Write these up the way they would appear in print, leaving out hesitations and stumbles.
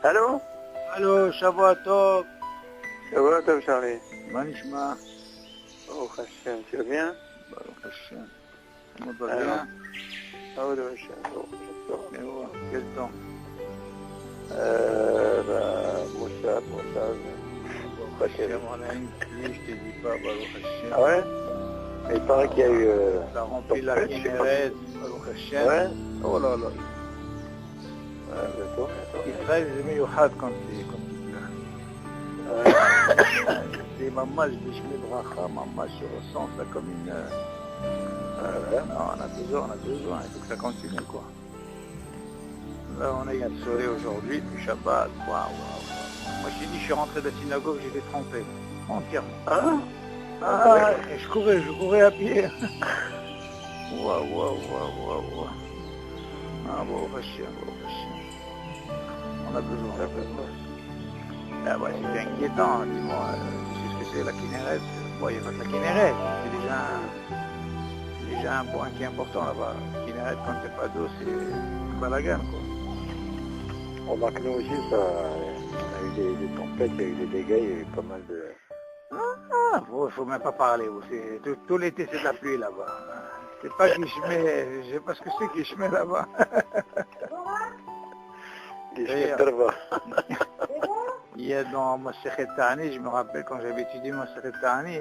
Allô? Allô, Shavuot. Shavuot, Charlie. Manishma. Oh, Hashem, tu vas bien? Baruch Hashem. Comment va bien? Oh, Hashem, oh, Et ouais, quel temps? Moussad. Baruch Hashem, on a une pluie, je te dis pas, Baruch Hashem. Ah ouais? Mais il paraît qu'il y a eu... Ça remplit la Kinneret, Baruch Hashem. Ouais? Oh là là. Bientôt. Israël, c'est miouhad quand il pleut. C'est mamash bishmi bracha, mamash, je ressens ça comme une... Non, on a besoin, il faut que ça continue, quoi. Là, on a eu le soleil aujourd'hui, puis Shabbat, waouh. Moi, je t'ai dit, je suis rentré de la synagogue, j'étais trempé, entièrement. Et je courais à pied. Waouh. Ah, Baruch Hashem. On a besoin. Ah ouais, c'est inquiétant, dis-moi, tu sais ce que c'est la Kinneret? Bon, il n'y a pas que la Kinneret, c'est déjà un point qui est important là-bas. La Kinneret, quand il n'y a pas d'eau, c'est un balagan, quoi. On remarque nous aussi, ça, on a eu des tempêtes, il y a eu des dégâts, il y a eu pas mal de... Faut même pas parler, tout l'été c'est de la pluie là-bas. C'est pas Gishmé, je sais pas ce que c'est Gishmé là-bas. Il y a dans Masechet Ta'ani, je me rappelle quand j'avais étudié Masechet Ta'ani,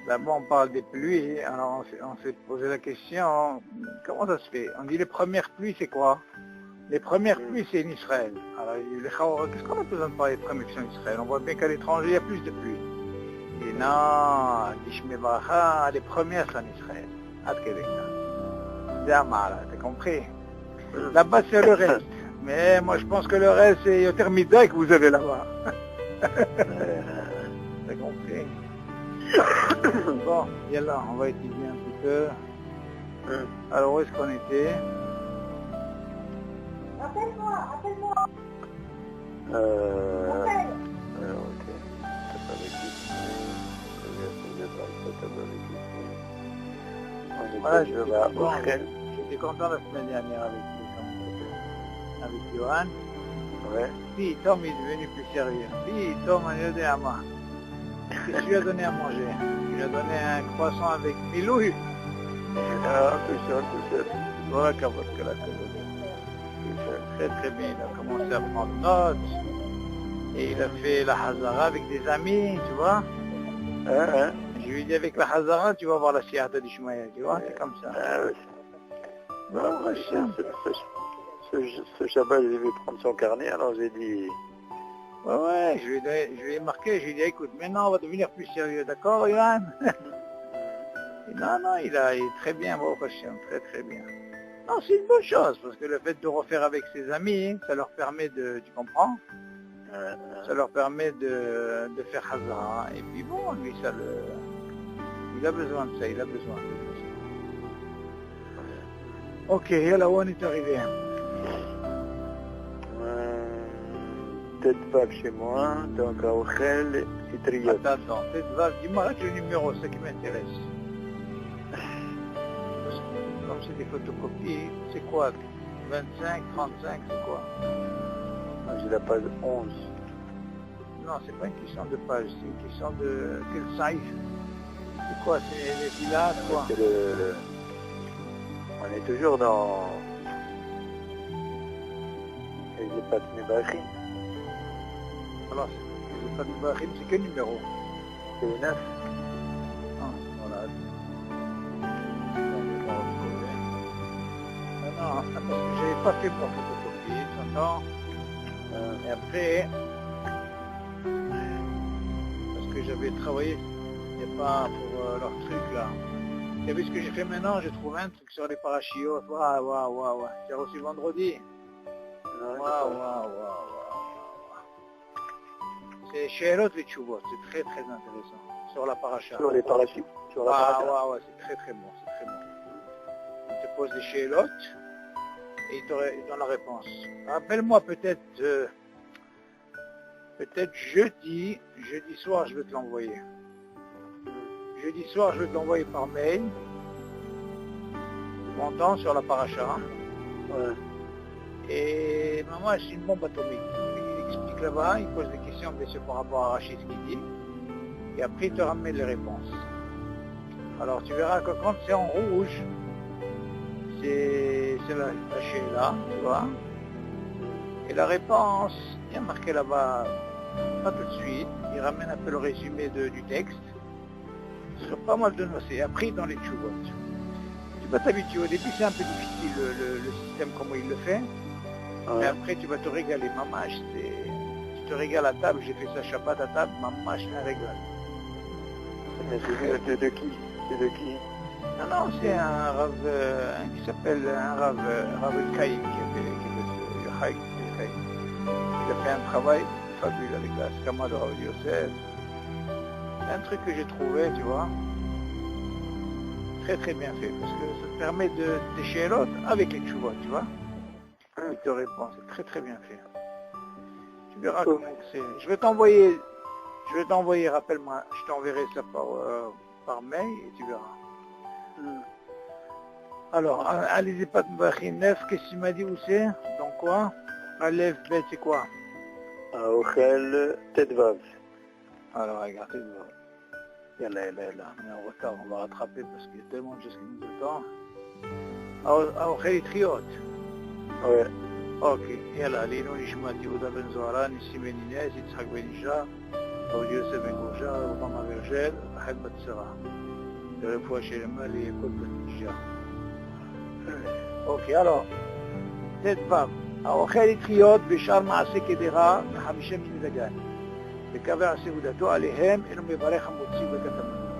là-bas on parle des pluies, alors on s'est posé la question, comment ça se fait? On dit les premières pluies c'est quoi? Les premières pluies c'est en Israël. Alors qu'est-ce qu'on a besoin de parler des premières pluies en Israël? On voit bien qu'à l'étranger il y a plus de pluie. Et non, Gishmé Bracha, les premières c'est en Israël. C'est Amara, t'as compris? Là-bas c'est le reste. Mais moi je pense que le reste c'est Yoter Midah que vous avez là-bas. T'as compris? Bon, là, on va étudier un petit peu. Alors où est-ce qu'on était? Appelle-moi. Ok. Voilà, j'étais content la semaine dernière avec Johan. Ouais. Puis Tom est devenu plus sérieux. Puis Tom a aidé à moi. Qu'est-ce que tu lui as donné à manger? Tu lui as donné un croissant avec Milouille. Tout seul. Voilà qu'à votre que la très bien, il a commencé à prendre note. Et il a fait la Hazara avec des amis, tu vois. Je lui ai dit avec la Hazara, tu vas voir la Siyata du Shmaya, tu vois, c'est comme ça. Ce Shabbat, j'ai vu prendre son carnet, alors j'ai dit... Ouais, je lui ai marqué, je lui ai dit, écoute, maintenant on va devenir plus sérieux, d'accord, Yohan? Non, il est très bien, Baruch Hashem, très bien. Non, c'est une bonne chose, parce que le fait de refaire avec ses amis, ça leur permet de, tu comprends? Ça leur permet de faire Hazara, et puis bon, lui, il a besoin de ça, Ok, et là où on est arrivé? Tête vague chez moi, donc à Ochel et Triot. Attends, tête vague, dis-moi là le numéro, c'est ce qui m'intéresse. Comme c'est des photocopies, c'est quoi? 25, 35, c'est quoi? J'ai la page 11. Non, c'est pas une question de page, c'est une question de quel size? C'est quoi? C'est les villages, quoi? On est toujours dans... les Pat Nebachim. Alors, les Pat Nebachim, c'est quel numéro? C'est le 9. Voilà. Non, parce que j'avais pas fait mon photocopie, tu entends? Et après, parce que j'avais travaillé, il n'y a pas pour leur truc là. Et vu ce que j'ai fait maintenant, j'ai trouvé un truc sur les parachiotes. Waouh. J'ai reçu vendredi. Waouh. C'est Sheelot et Tchouvot, c'est très intéressant. Sur la paracha. Sur les parachutes. Ouais, c'est très bon, On te pose des Sheelot et il donne la réponse. Rappelle-moi peut-être jeudi soir, je vais te l'envoyer. Jeudi soir, je vais te l'envoyer par mail. Montant sur la paracha. Et maman, c'est une bombe atomique. Il explique là-bas, il pose des questions bien sûr par rapport à Rachid, ce qu'il dit, et après il te ramène les réponses. Alors tu verras que quand c'est en rouge, c'est la Sheila, tu vois. Et la réponse, il y a marqué là-bas, pas tout de suite, il ramène un peu le résumé du texte. Ce serait pas mal de noter. Après, dans les tchoubot, tu vas t'habituer. Au début, c'est un peu difficile le système, comment il le fait. Mais après, tu vas te régaler. Maman, tu te régales à table. J'ai fait ça Shabbat à table. Maman, je un régal. C'est de qui? C'est de qui? Non, c'est un Rav qui s'appelle un Rav El-Kaïm qui a fait le Haïk. Il a fait un travail fabuleux avec la Skama de Rav Yosef. C'est un truc que j'ai trouvé, tu vois, très très bien fait, parce que ça te permet de déchirer l'autre avec les tchouvot, tu vois. Il te répond, c'est très très bien fait. Tu verras comment c'est. Je vais t'envoyer, rappelle-moi, je t'enverrai ça par mail et tu verras. Alors, Alizé Pat Mbachinef, qu'est-ce qu'il m'a dit où c'est? Dans quoi? Aleph, Bet, c'est quoi? Ochel Tedvav. Alors, regardez, yalla, on est en retard, on va rattraper parce qu'il y a tellement de choses qui nous attendent. Ochel Triot. Ouais. Ok, yalla, Lino Nishmat Yehuda Ben Zohara, Nissim Ben Inès, Yitzhak Ben Isha, Rav Yosef Ben Gouja, Obama Vergel, Rachel Bat Sarah. Le refoua chez le mal et Kod Ben Isha. Ok, alors, Tedvav. האוכל יתחיות בשאר מעשה קדרה וחמישה מיני דגן. וקבע סעודתו עליהם, אינו מברך המוציא ברכת המזון.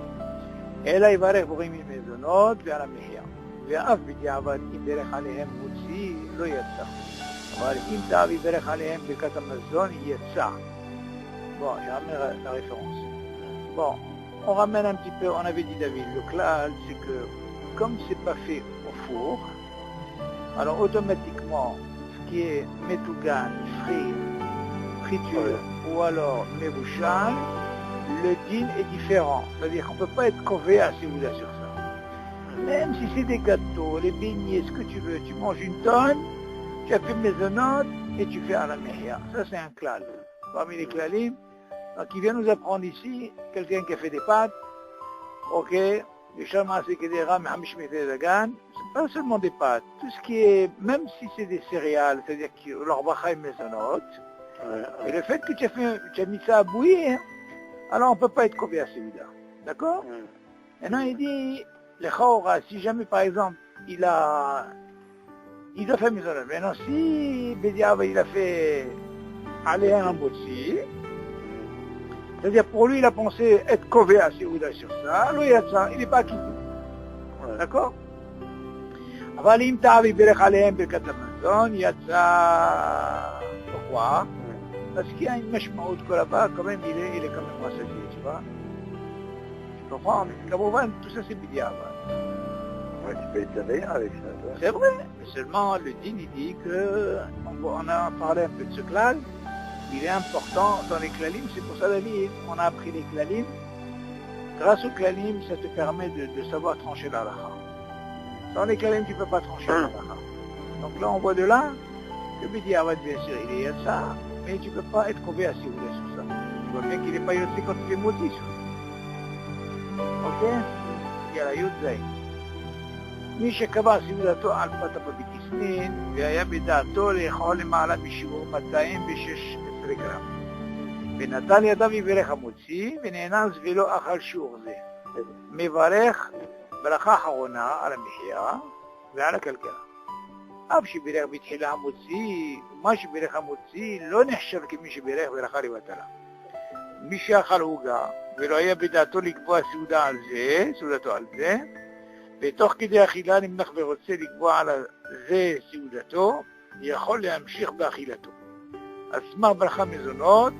אלא יברך בורים מן מזונות ועל המחיה. ואף בדיעבד אם ברך עליהם מוציא, לא יצא. אבל אם תאב יברך עליהם ברכת המזון, יצא. Bon, je ramène la référence. Bon, on ramène un petit peu, on avait dit David, le klal, c'est que comme c'est pas fait au four, alors automatiquement, qui est metougan, frit, friture, ou alors mebouchal, le din est différent. C'est-à-dire qu'on ne peut pas être cové à Séouda sur ça. Même si c'est des gâteaux, les beignets, ce que tu veux, tu manges une tonne, tu as fait maisonnote et tu fais à la mehia. Ça c'est un klal. Parmi les klalim, donc il vient nous apprendre ici, quelqu'un qui a fait des pâtes, ok, c'est pas seulement des pâtes, tout ce qui est, même si c'est des céréales, c'est-à-dire que l'orbacha est maisonnote, et le fait que tu as mis ça à bouillir, alors on ne peut pas être cové à celui-là. D'accord? Maintenant il dit, les chaura, si jamais par exemple, il doit faire maisonnote, maintenant si Bédiava il a fait aller à un botsi, c'est-à-dire pour lui il a pensé être cové à Séouda sur ça, lui il n'est pas quitté. D'accord? אבל אם תאב יברך עליהם ברכת המזון, יצא... pourquoi? Parce qu'il y a une משמעות כל là-bas, quand même il est quand même rassasié, tu vois? Tu comprends? Mais כמובן, tout ça c'est bidya. Ouais, tu peux être rien avec ça. C'est vrai, mais seulement le din il dit que, on a parlé un peu de ce klal, il est important dans les klalim, c'est pour ça David, on a appris les klalim. Grâce au klalim, ça te permet de savoir trancher la lacha. Sans les klalim, tu ne peux pas trancher la lacha. Donc là, on voit de là que B'diavad, bien sûr, il est yatsa, mais tu ne peux pas être cové à Séouda sur ça. Tu vois bien qu'il n'est pas yatsa quand tu fais maudit sur ça. Ok? Il y a la yudzaï. מי שקבע סעודתו על פת בכסנין והיה בדעתו לאכול למעלה משיעור 216 גרם. ונטל ידיו יברך המוציא ונאנס ולא אכל שיעור זה. מברך ברכה אחרונה על המחיה ועל הכלכלה. אף שבירך בתחילה המוציא, מה שבירך המוציא לא נחשב כמי שבירך ברכה לבטלה. מי שאכל עוגה ולא היה בדעתו לקבוע סעודה על זה, סעודתו על זה, ותוך כדי אכילה נמנח ורוצה לקבוע על זה סעודתו, יכול להמשיך באכילתו. על סמך ברכה מזונות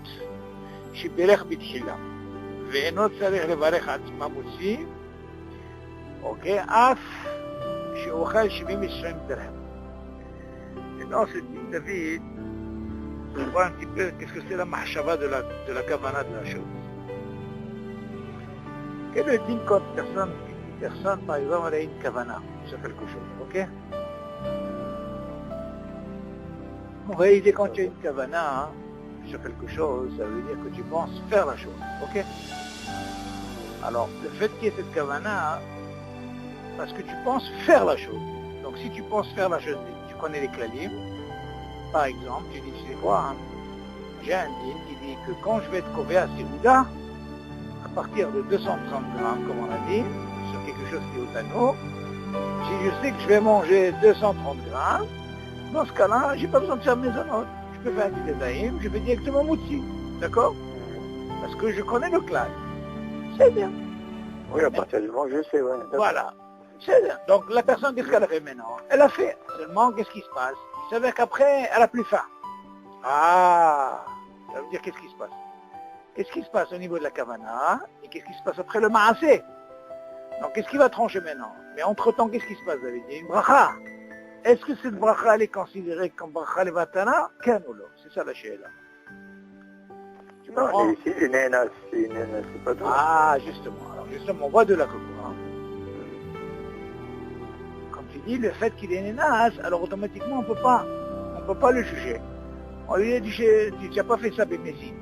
שברך בתחילה, ואינו צריך לברך עצמה מוציא, אוקיי, אף שאוכל 72 דרהם. Et dans ce dit David, on voit un petit peu qu'est-ce que c'est la mahshava de la kavana de la chose. Quel est le din quand personne, par exemple, elle a une kavana sur quelque chose, ok? En réalité, quand tu as une kavana hein, sur quelque chose, ça veut dire que tu penses faire la chose. Ok? Alors, le fait qu'il y ait cette kavana, hein, parce que tu penses faire la chose. Donc, si tu penses faire la chose, tu connais les klalim. Par exemple, tu dis, tu sais quoi, hein, j'ai un din qui dit que quand je vais être kové à Séouda, à partir de 230 grammes, comme on a dit, sur quelque chose qui est au tano, si je sais que je vais manger 230 grammes, dans ce cas-là, j'ai pas besoin de faire mes anotes. Je peux faire un petit détail, je vais directement moutsi. D'accord? Parce que je connais le clan. C'est bien. Oui, à partir du moment que je sais, ouais. Voilà. C'est bien. Donc la personne, qu'est-ce qu'elle a fait maintenant? Elle a fait. Seulement, qu'est-ce qui se passe? Il s'avère qu'après, elle a plus faim. Ah, ça veut dire qu'est-ce qui se passe? Qu'est-ce qui se passe au niveau de la kavana? Et qu'est-ce qui se passe après le maasé? Donc qu'est-ce qui va trancher maintenant? Mais entre-temps, qu'est-ce qui se passe, David? Il y a une bracha. Est-ce que cette bracha, elle est considérée comme bracha levatana? Ken ou non? C'est ça la chéla. Tu comprends? Non, c'est une nana, c'est pas tout. Ah, justement. Alors justement, on voit de là que quoi. Comme tu dis, le fait qu'il est nénas, alors automatiquement, on peut pas le juger. On lui a dit, tu n'as pas fait ça, bénéfice.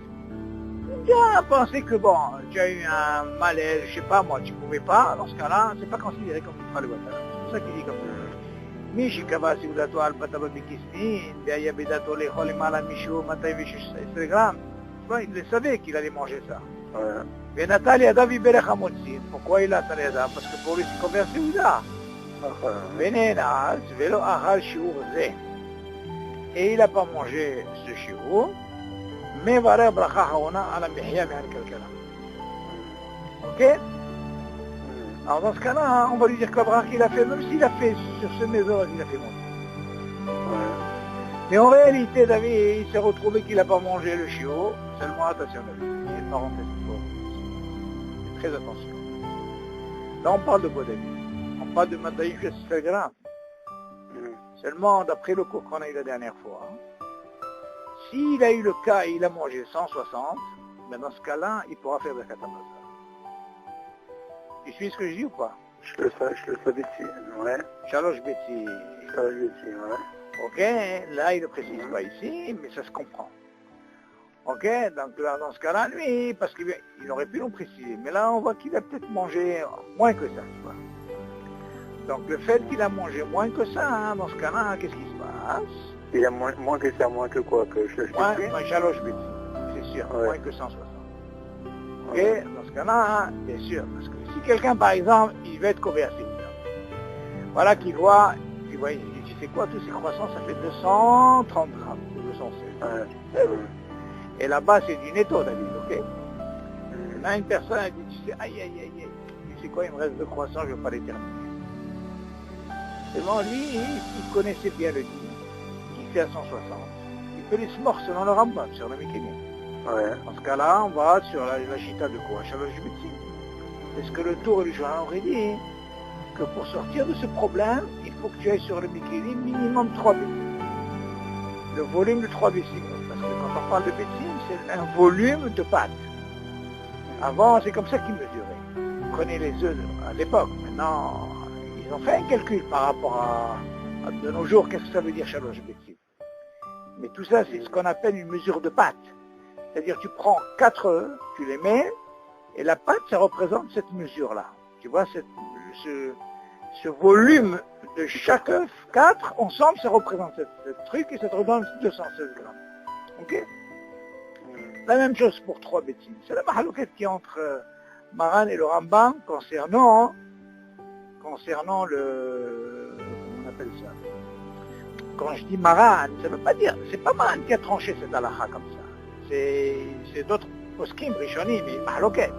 Tu as pensé que bon, tu as eu un malaise, je sais pas moi, tu pouvais pas, dans ce cas-là, c'est pas considéré comme une levatana. C'est pour ça qu'il dit comme ça. מי שקבע סעודתו על פתיו בכיסנין, והיה בדעתו לאכול למעלה משהו 216 גרם, il le savait qu'il allait manger ça. ונטל ידיו יברך המוציא. pourquoi il a נטל ידיו? parce que pour lui c'est קובע סעודה. ונאנס ולא אכל שיעור זה. et il n'a pas mangé ce שיעור, מברך ברכה אחרונה על המחיה ועל הכלכלה. ok? Alors dans ce cas-là, on va lui dire que la bracha qu'il a fait, même s'il a fait sur ce maison, il a fait monter. Mais en réalité, David, il s'est retrouvé qu'il n'a pas mangé le chiot. Seulement, attention, David, il y a une parenthèse. Faites très attention. Là, on parle de quoi, David? On parle de Mataïf et grammes. Seulement, d'après le cours qu'on a eu la dernière fois, s'il a eu le cas et il a mangé 160, ben dans ce cas-là, il pourra faire de la katamasa. Tu suis ce que je dis ou pas? Je le savais ici, ouais. Chaloche Betty. Chaloche Betty, ouais. Ok, là il ne précise pas ici, mais ça se comprend. Ok, donc là, dans ce cas-là, lui, parce qu'il aurait pu nous préciser, mais là on voit qu'il a peut-être mangé moins que ça, tu vois. Donc le fait qu'il a mangé moins que ça, hein, dans ce cas-là, qu'est-ce qui se passe? Il a moins que ça, moins que quoi? Que Chaloche Betty, c'est sûr, ouais. Moins que 160. Ok, dans ce cas-là, hein, bien sûr, parce que si quelqu'un, par exemple, il veut être converti, voilà qu'il voit, tu vois, il dit, tu sais quoi, tous ces croissants, ça fait 230 grammes, 216. Et là-bas, c'est du netto, David, ok? Là, une personne, elle dit, tu sais, aïe, aïe, aïe, aïe, tu sais quoi, il me reste 2 croissants, je ne vais pas les terminer. Seulement, lui, il connaissait bien le din, il fait à 160, il peut les smorts selon le Rambam, sur le Mikélim. Ouais. Dans ce cas-là, on va sur la chita de quoi? Chaloche Betty. Est-ce que le tour du journal aurait dit que pour sortir de ce problème, il faut que tu ailles sur le Mikélim minimum 3 bécimes. Le volume de 3 bécimes. Parce que quand on parle de bécimes, c'est un volume de pâte. Avant, c'est comme ça qu'ils mesuraient. Ils prenaient les œufs à l'époque. Maintenant, ils ont fait un calcul par rapport à de nos jours. Qu'est-ce que ça veut dire chaloche Betty? Mais tout ça, c'est ce qu'on appelle une mesure de pâte. C'est-à-dire tu prends 4 œufs, tu les mets, et la pâte, ça représente cette mesure-là. Tu vois, ce volume de chaque œuf, 4, ensemble, ça représente ce truc, et ça te redonne 216 grammes. Ok? La même chose pour 3 bétines. C'est la mahaloukette qui est entre Maran et le Rambam concernant le... comment on appelle ça? Quand je dis Maran, ça ne veut pas dire, c'est pas Maran qui a tranché cette halakha comme ça. C'est d'autres poskim, rishonim, mais mahaloket.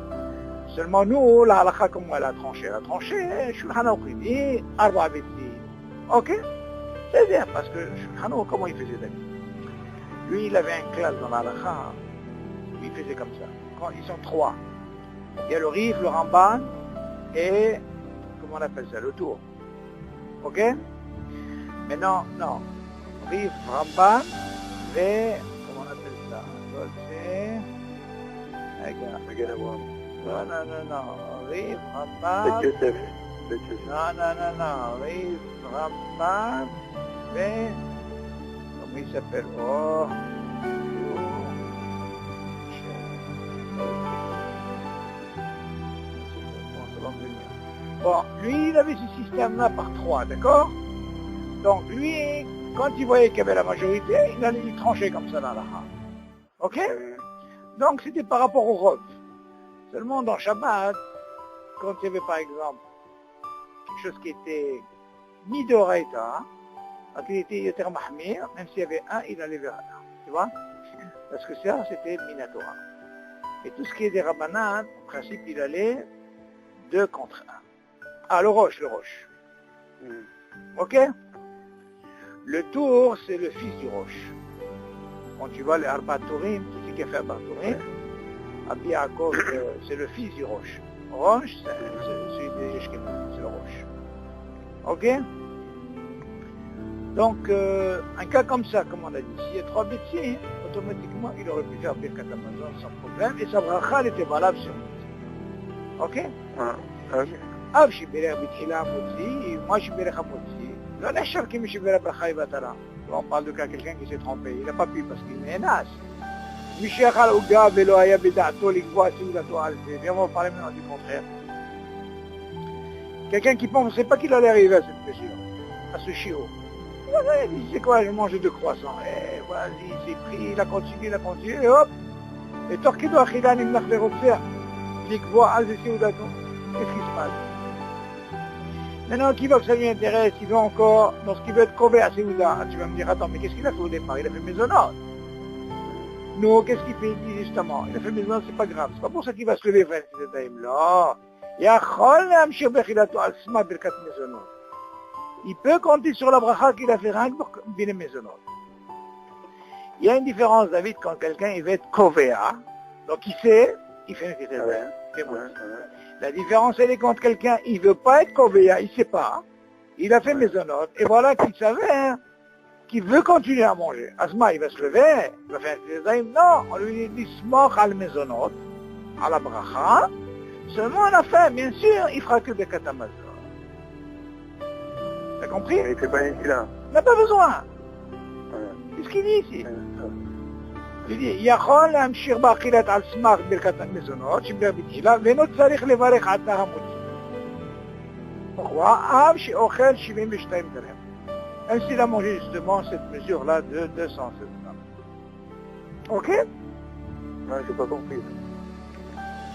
Seulement nous, la halakha, comment elle a tranché, Shulchan Aruch dit, arba béti. Ok? C'est bien, parce que Shulchan Aruch, comment il faisait David? Lui, il avait un classe dans la halakha, il faisait comme ça. Quand ils sont 3. Il y a le Rif, le Ramban, et, comment on appelle ça, le tour. Ok? Mais non, Rif, Ramban, et, c'est... Non. Riv, Rambam... Non. Riv, Rambam... comment il s'appelle? Oh. Bon, lui, il avait ce système-là par 3, d'accord? Donc, lui, quand il voyait qu'il y avait la majorité, il allait y trancher comme ça dans la ha. Ok? Donc, c'était par rapport au Rov. Seulement, dans Shabbat, quand il y avait, par exemple, quelque chose qui était Midoraita, donc il était Yoter Mahmir, même s'il y avait un, il allait vers un. Tu vois? Parce que ça, c'était Minatora. Et tout ce qui est des Rabbanan, en principe, il allait 2 contre 1. Ah, le roche. Ok? Le tour, c'est le fils du roche. Quand tu vois les Arba Tourim, qui c'est qui a fait Arba Tourim? Abi Yaakov, c'est le fils du roche. Roche, c'est celui des Yeshkeman, c'est le roche. Ok? Donc, un cas comme ça, comme on a dit, s'il y a 3 bêtises, automatiquement, il aurait pu faire Birkat Hamazon sans problème, et sa bracha, elle était valable sur lui. Ok? Av Shibirech B'tchila Motzi, moi Shibirech Motzi, לא נחשב כמי שבירך ברכה יבטלה. On parle de quelqu'un qui s'est trompé, il n'a pas pu parce qu'il נאנס. מי שאכל עוגה ולא היה בדעתו לקבוע סעודתו על זה, et on va parler maintenant du contraire. Quelqu'un qui ne pensait pas qu'il allait arriver à cette blessure, à ce chiot. Il dit, c'est quoi, je mange 2 croissants. Et vas-y, il s'est pris, il a continué, et hop. Et תוך אכילה נמלך ורוצח, לקבוע על זה סעודתו. Qu'est-ce qui se passe? Maintenant, qui veut que ça lui intéresse, il veut encore, lorsqu'il veut être crevé à Séouda, tu vas me dire, attends, mais qu'est-ce qu'il a fait au départ? Il a fait maisonnante. Non, qu'est-ce qu'il fait? Il dit justement, il a fait maisonnante, c'est pas grave. C'est pas pour ça qu'il va se lever, frère, il peut compter sur la bracha qu'il a fait rien pour bien maisonnante. Il y a une différence, David, quand quelqu'un il veut être kovéa, donc il sait, il fait une petite La différence, elle est quand quelqu'un, il veut pas être kovéa, il sait pas, il a fait maisonnante, et voilà qu'il savait qu'il veut continuer à manger. Asma, il va se lever, il va faire un tézaïm, non, on lui dit smokh al maisonnante, à la bracha, seulement à la fin, bien sûr, il fera que des katamazon. T'as compris? Il fait pas ici là. Il n'a pas besoin. Qu'est-ce qu'il dit ici? Il dit, יכול להמשיך באכילת על סמך ברכת המזונות, שבדרך בתחילה, ואינו צריך לברך עתה המוציא. Pourquoi? אב שאוכל 72 dirhams. Ainsi, il a mangé justement cette mesure-là de 207 grammes. Ok? Non, j'ai pas compris.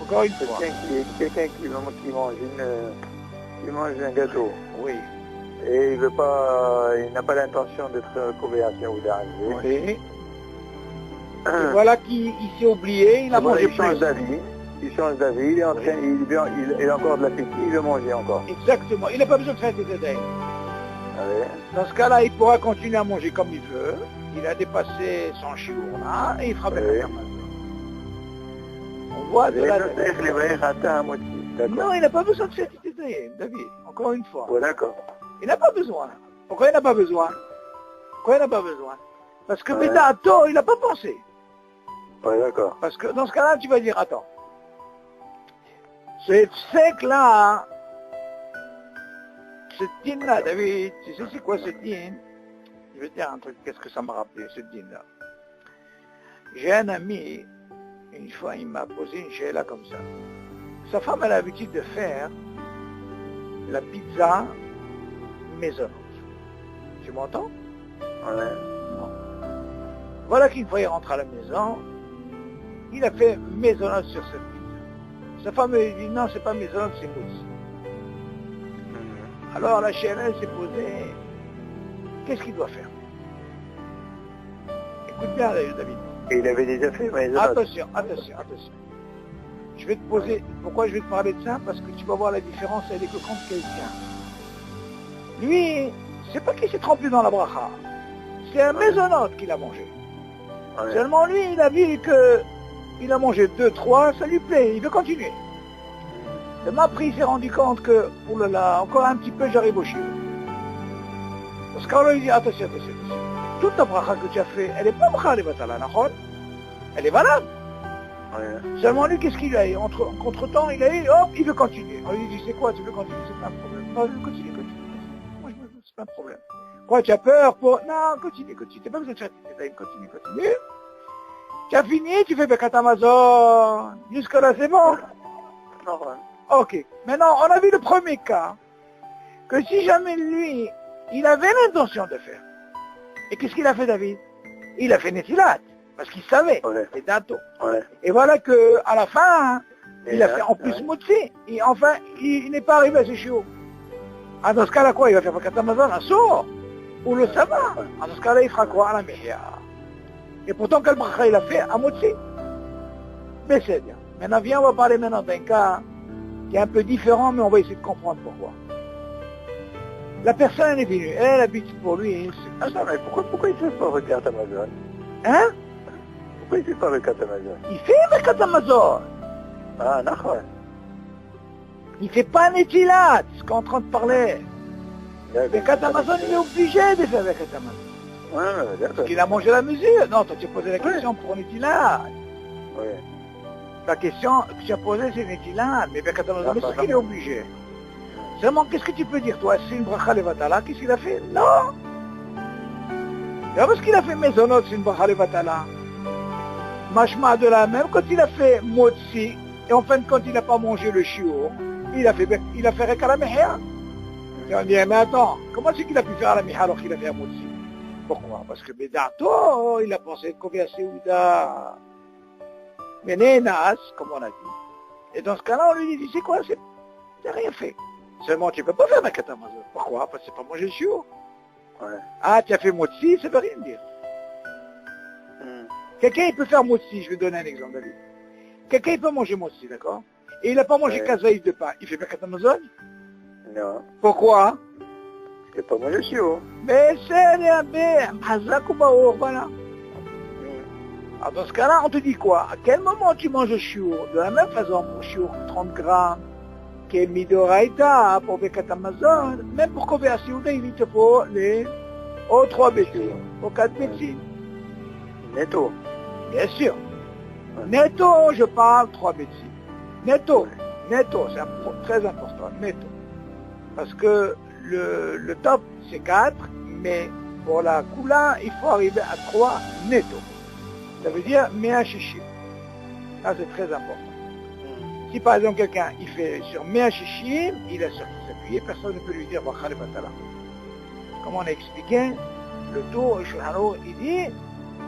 Encore une fois. Quelqu'un qui mange un gâteau. Oui. Et il veut pas, il n'a pas l'intention d'être couvert à Séouda. Oui. Et voilà qu'il s'est oublié, il a mangé plus. Il change d'avis, il est en train, il a encore de l'appétit, il veut manger encore. Exactement, il n'a pas besoin de faire des détails. Dans ce cas-là, il pourra continuer à manger comme il veut. Il a dépassé son chiour là et il fera bien la maison. On voit de là. Non, il n'a pas besoin de faire des détails, David. Encore une fois. Ouais, d'accord. Il n'a pas besoin. Pourquoi il n'a pas besoin? Pourquoi il n'a pas besoin? Parce que Bédato, il n'a pas pensé. Ouais, d'accord. Parce que dans ce cas-là, tu vas dire, attends. C'est sec là, ce dîne-là, David, tu sais c'est quoi ce dîne? Je vais te dire un truc, qu'est-ce que ça m'a rappelé, ce dîne-là? J'ai un ami, une fois, il m'a posé une chéla comme ça. Sa femme a l'habitude de faire la pizza maisonnante. Tu m'entends? Ouais. Non. Voilà qu'une fois il rentre à la maison, il a fait maisonnante sur cette pizza. Sa femme lui dit non, c'est pas maisonnante, c'est mousse. Alors la chérie s'est posée, qu'est-ce qu'il doit faire? Écoute bien David. Et il avait déjà fait maisonnante. Attention. Je vais te poser, pourquoi je vais te parler de ça? Parce que tu vas voir la différence, elle est que quand quelqu'un. Lui, c'est pas qu'il s'est trompé dans la bracha. C'est un maisonnante qu'il a mangé. Ouais. Seulement lui, il a vu qu'il a mangé 2, 3, ça lui plaît, il veut continuer. Demain après, il s'est rendu compte que, oh là là, encore un petit peu, j'arrive au chiot. Parce qu'alors il dit, attention. Toute ta bracha que tu as fait, elle n'est pas bracha, elle est batala, elle est valable. Ouais. Seulement lui, qu'est-ce qu'il a eu? Entre-temps, il a eu, hop, il veut continuer. On lui dit, c'est quoi, tu veux continuer? C'est pas un problème. Non, je veux continuer. Moi, c'est pas un problème. Quoi, tu as peur pour... Non, continue. T'as pas besoin de faire continue. Tu as fini, tu fais Birkat Hamazon. Jusque là, c'est bon? Non, ouais. Ok. Maintenant, on a vu le premier cas. Que si jamais lui, il avait l'intention de faire. Et qu'est-ce qu'il a fait, David? Il a fait Netilat. Parce qu'il savait. Ouais. C'est dato. Ouais. Et voilà que à la fin, il a là, fait en plus Motsi. Et enfin, il n'est pas arrivé à ce chiot. Ah, dans ce cas-là, quoi? Il va faire Birkat Hamazon à sourd. Ou le sabbat. Ah, dans ce cas-là, il fera quoi? À la Mehia. Et pourtant, quel bracha il a fait? À Motsi. Mais c'est bien. Maintenant, viens, on va parler maintenant d'un cas qui est un peu différent, mais on va essayer de comprendre pourquoi. La personne est venue, elle habite pour lui. Attends, mais pourquoi il ne fait pas Birkat Hamazon? Hein? Pourquoi il ne fait pas Birkat Hamazon? Il fait Birkat Hamazon. Ah, d'accord. Il fait pas Netilat, c'est ce qu'on est en train de parler. Birkat Hamazon, il est obligé de faire Birkat Hamazon. Ouais, d'accord. Parce qu'il a mangé la mesure. Non, toi tu as posé la question pour Netilat. Oui. La question que tu as posée, c'est Netilat. Mais Birkat Hamazon, c'est qu'il est obligé. Seulement, qu'est-ce que tu peux dire, toi? C'est une bracha levatala, qu'est-ce qu'il a fait? Non! C'est parce qu'il a fait Mezonot, c'est une bracha levatala. Mashma de la même, quand il a fait Motsi, et en fin de compte, il n'a pas mangé le shiur, il a fait Rek à la Mehia. Et on dit, mais attends, comment c'est qu'il a pu faire à la Mehia alors qu'il a fait à Motsi? Pourquoi? Parce que Bedato, il a pensé qu'on vient à Seouda. Mais Nénas, comme on a dit. Et dans ce cas-là, on lui dit, c'est quoi? C'est rien fait. Seulement, tu ne peux pas faire Birkat Hamazon. Pourquoi? Parce que c'est pas manger le shiur. Ouais. Ah, tu as fait Motsi, ça veut rien dire. Quelqu'un, il peut faire Motsi, je vais donner un exemple, David. Quelqu'un, il peut manger Motsi, d'accord? Et il n'a pas mangé kazaïf de pain. Il fait Birkat Hamazon? Non. Pourquoi? C'est pas manger le shiur. Mais c'est bien, Hazak ou Baour, voilà. Alors, dans ce cas-là, on te dit quoi? À quel moment tu manges le shiur? De la même façon, pour shiur 30 grammes, qui est midoraïta pour Birkat Hamazon, même pour Kové Asiouda, il te faut les 3 bétines, aux 4 bétines. Netto. Bien sûr. Netto, je parle 3 bétines. Netto, c'est très important, netto. Parce que le top, c'est 4, mais pour la Kula, il faut arriver à 3 netto. Ça veut dire Mea Shishim. Ça, c'est très important. Si par exemple quelqu'un, il fait sur Mea Shishim, il a sur qui s'appuyer, personne ne peut lui dire Bracha Levatala. Comme on a expliqué, le tour, il dit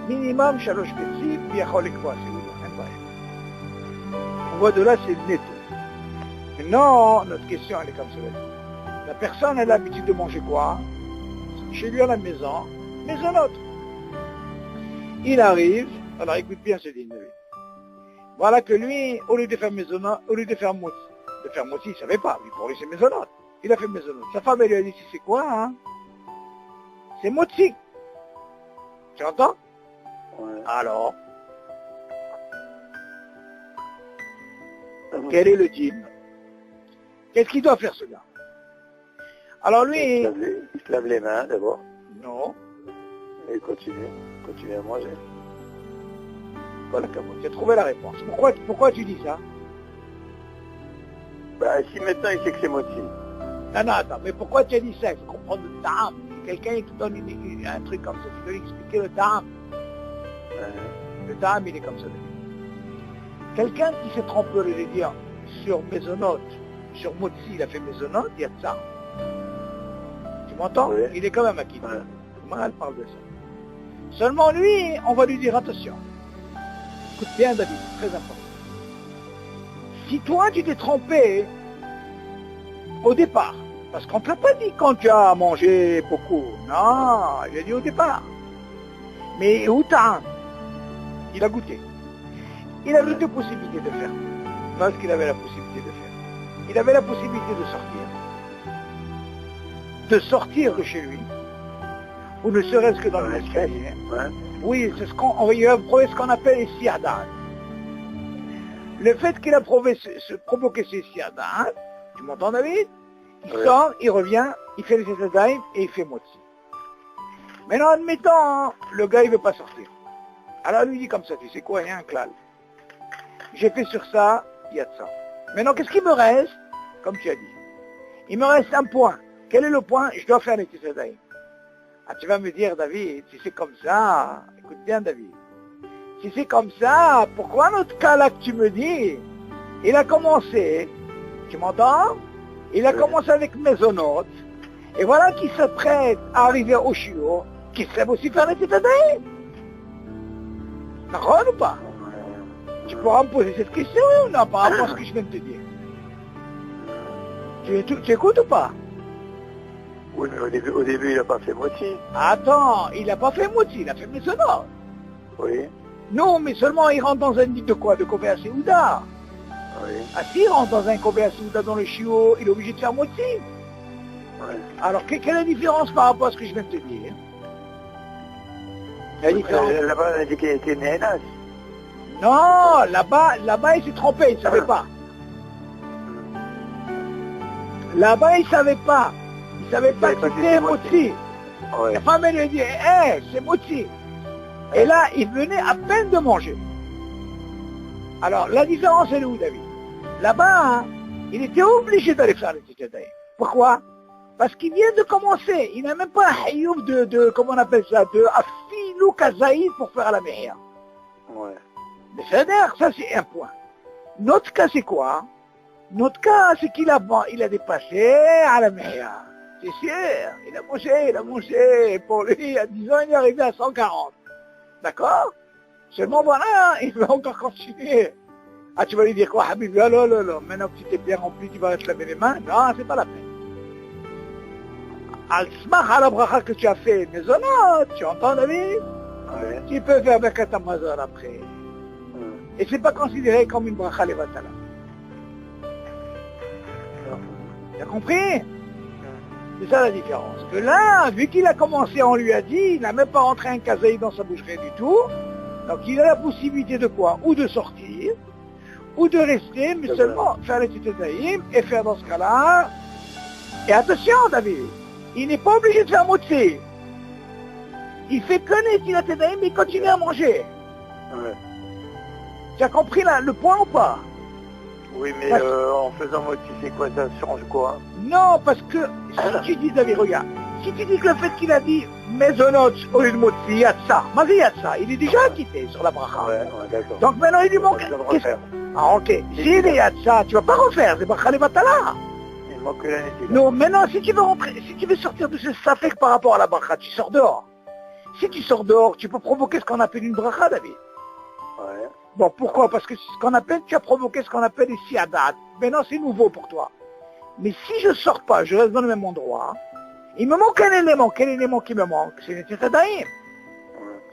minimum Shalosh Betsi, puis Yachol Ekwa, c'est où? On voit de là, c'est netto. Maintenant, notre question, elle est comme ça. La personne, elle a l'habitude de manger quoi? Chez lui à la maison, maisonnote. Il arrive, alors écoute bien ce dîner. Voilà que lui, au lieu de faire maisonnote, au lieu de faire motzi, il ne savait pas, lui, pour lui c'est maisonnote. Il a fait maisonnote. Sa femme, elle lui a dit, c'est quoi, hein? C'est motzi. Tu entends? Ouais. Alors, quel est le dîme? Qu'est-ce qu'il doit faire, ce gars? Alors lui... Il se lave les mains, d'abord. Non. Et il continue à manger. Voilà, tu as trouvé la réponse. Pourquoi tu dis ça? Bah, si maintenant il sait que c'est motzi. Non, attends, mais pourquoi tu as dit ça? Il faut comprendre le ta'am. Quelqu'un qui te donne un truc comme ça, tu dois lui expliquer le ta'am. Le ta'am, il est comme ça. Quelqu'un qui s'est trompé de dire sur maisonnote, sur motzi, il a fait maisonnote, il y a de ça. Tu m'entends? Oui. Il est quand même acquis. Ouais. Comment elle parle de ça? Seulement lui, on va lui dire attention. Écoute bien, David, c'est très important. Si toi, tu t'es trompé au départ, parce qu'on ne te l'a pas dit quand tu as mangé beaucoup. Non, il a dit au départ. Mais où t'as? Il a goûté. Il avait deux possibilités de faire. Pas ce qu'il avait la possibilité de faire. Il avait la possibilité de sortir. De sortir de chez lui. Ou ne serait-ce que dans l'escalier. Ouais. Oui, c'est il a prouvé ce qu'on appelle les siadan. Le fait qu'il a provoqué ces siadan, tu m'entends, David? Il sort, il revient, il fait les siadan et il fait motzi. Maintenant, admettons, le gars, il veut pas sortir. Alors, lui dit comme ça, tu sais quoi, il y a un klal. J'ai fait sur ça, il y a de ça. Maintenant, qu'est-ce qu'il me reste? Comme tu as dit. Il me reste un point. Quel est le point? Je dois faire les siadan. Ah, tu vas me dire, David, si c'est comme ça, écoute bien, David, si c'est comme ça, pourquoi notre cas là que tu me dis, il a commencé, tu m'entends? Il a commencé avec Maisonot, et voilà qu'il s'apprête à arriver au chiot, qui sait aussi faire les tétadaïs. D'accord ou pas? Tu pourras me poser cette question ou non par rapport à ce que je viens de te dire? Tu écoutes ou pas? Oui, mais au début, il n'a pas fait moitié. Attends, il n'a pas fait moitié, il a fait Maisonot. Oui. Non, mais seulement il rentre dans un lit de quoi? De Kobe Aseuda. Oui. Ah, s'il rentre dans un Kobe Aseuda dans le chiot, il est obligé de faire moitié. Oui. Alors, quelle est la différence par rapport à ce que je viens de te dire? La différence? Là-bas, on a dit qu'il était Nénas. Non, là-bas, il s'est trompé, il ne savait pas. Là-bas, il ne savait pas. Il ne savait pas que c'était moitié. Ouais. La femme, elle lui a dit, hé, c'est moitié. Et là, il venait à peine de manger. Alors, la différence, elle est où, David? Là-bas, hein, il était obligé d'aller faire le tétadaï. Pourquoi? Parce qu'il vient de commencer. Il n'a même pas un hayoub de, comment on appelle ça, de afilou kazaïd pour faire la meilleure. Ouais. Mais c'est-à-dire, ça c'est un point. Notre cas, c'est quoi? Notre cas, c'est qu'il a dépassé à la meilleure. C'est sûr. Il a mangé. Pour lui, à 10 ans, il est arrivé à 140. D'accord? Seulement voilà, il va encore continuer. Ah, tu vas lui dire quoi, Habib? Non, maintenant que tu t'es bien rempli, tu vas te laver les mains? Non, c'est pas la peine. Al-Smach à la bracha que tu as fait, Maisonot, tu entends, David? Ouais. Tu peux faire Birkat Hamazon après. Et c'est pas considéré comme une bracha levatala. Tu as compris? C'est ça la différence. Que là, vu qu'il a commencé, on lui a dit, il n'a même pas rentré un kazaï dans sa boucherie du tout. Donc il a la possibilité de quoi? Ou de sortir, ou de rester, mais seulement faire les tétadaïm et faire dans ce cas-là. Et attention, David, il n'est pas obligé de faire moitié. Il fait que les tétadaïm, mais il continue à manger. Ouais. Tu as compris là, le point ou pas? Oui, mais en faisant moitié, c'est quoi? Ça change quoi? Non, parce que si tu dis, David, regarde, si tu dis que le fait qu'il a dit Maisonot au lieu de Motzi, Yatsa, Marie Yatsa, il est déjà quitté sur la bracha. Ouais, d'accord. Donc maintenant il lui manque. Ah, ok. S'il est Yatsa, tu vas pas refaire, c'est bracha levatala. Il manque la netila. Non, maintenant si tu veux rentrer, si tu veux sortir de ce safek par rapport à la bracha, tu sors dehors. Si tu sors dehors, tu peux provoquer ce qu'on appelle une bracha, David. Ouais. Bon, pourquoi? Parce que ce qu'on appelle, tu as provoqué ce qu'on appelle les siadat. Maintenant, c'est nouveau pour toi. Mais si je sors pas, je reste dans le même endroit, il me manque un élément. Quel élément qui me manque? C'est les tétadaïm. Ouais.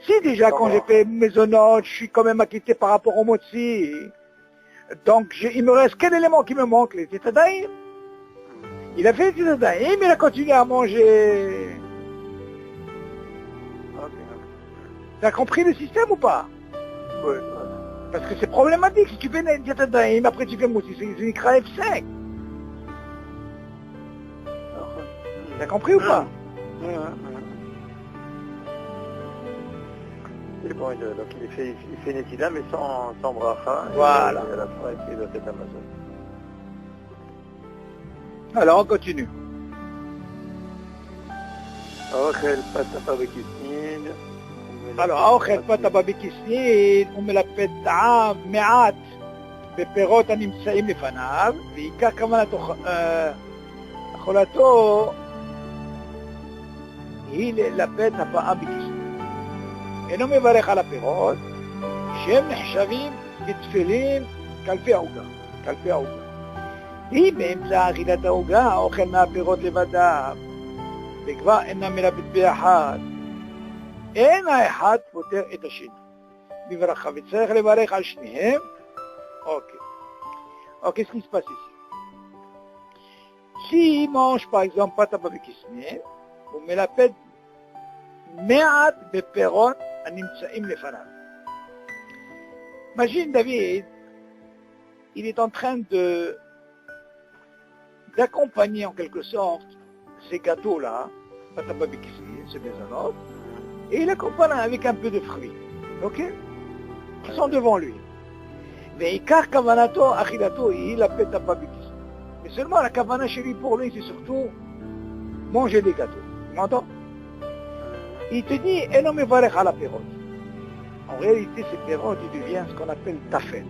Si déjà, quand j'ai fait Maisonot, je suis quand même acquitté par rapport au Motzi. Donc, il me reste quel élément qui me manque? Les tétadaïm. Il a fait les tétadaïm, il a continué à manger. Ok. T'as compris le système ou pas? Ouais. Parce que c'est problématique. Si tu fais les tétadaïm, après tu fais Motzi, c'est une IKRA F5. T'as compris ou pas? C'est bon, donc il fait Netila, mais sans bracha. Voilà. Et à la fin, il doit être Amazon. Alors, on continue. Ochel patata bekisnin. Alors, האוכל פת בבקיסין ומלפת טעם מעט בפירות הנמצאים לפניו, ועיקר כוונת אכולתו היא ללפת הבאה בקיסין. אינו מברך על הפירות שהם נחשבים כתפלים כלפי העוגה. היא באמצע אכילת העוגה אוכל מהפירות לבדם, וכבר אינה מלפת ביחד. אין האחד פותר את השני בברכה, וצריך לברך על שניהם. Ok, qu'est-ce qui se passe ici? S'il mange par exemple pata babikisne, הוא מלפת מעט בפירות הנמצאים לפניו. Imagine David, il est en train d'accompagner en quelque sorte ces gâteaux-là, pata babikisne, ces maisonnotes, et il accompagne avec un peu de fruits, ok? Qui sont devant lui. Mais car kavanato achilato, il appelle ta babikis. Mais seulement la kavana chez lui, pour lui, c'est surtout manger des gâteaux. Tu m'entends? Il te dit, et non mais varech à la pérode. En réalité, ces pérodes, il devient ce qu'on appelle tafel.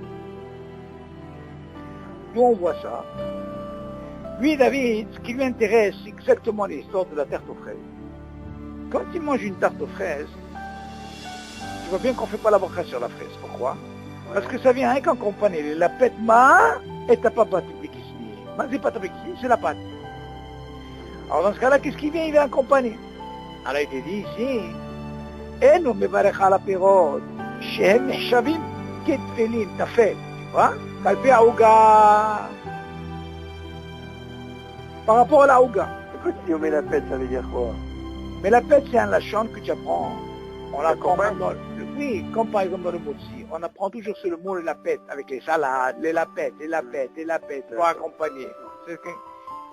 Nous, on voit ça. Lui, David, ce qui lui intéresse, c'est exactement l'histoire de la tarte aux fraises. Quand il mange une tarte aux fraises, tu vois bien qu'on ne fait pas la bracha sur la fraise. Pourquoi? Parce que ça vient avec accompagner la pète ma et ta papa tibikisni. Ma c'est pas tibikisni, c'est la pâte. Alors dans ce cas-là, qu'est-ce qui vient? Il vient accompagner. Alors il te dit ici, et nous me varech à la pérode, shem shavim ketfelim tafel. Tu vois? Kalpe aouga. Par rapport à la Ouga. Écoute, si on met la pète, ça veut dire quoi? Mais la pète, c'est un lachon que tu apprends. On l'apprend dans oui, comme par exemple dans le motzi. On apprend toujours sur le mot de la pète, avec les salades, les lapettes, pour accompagner.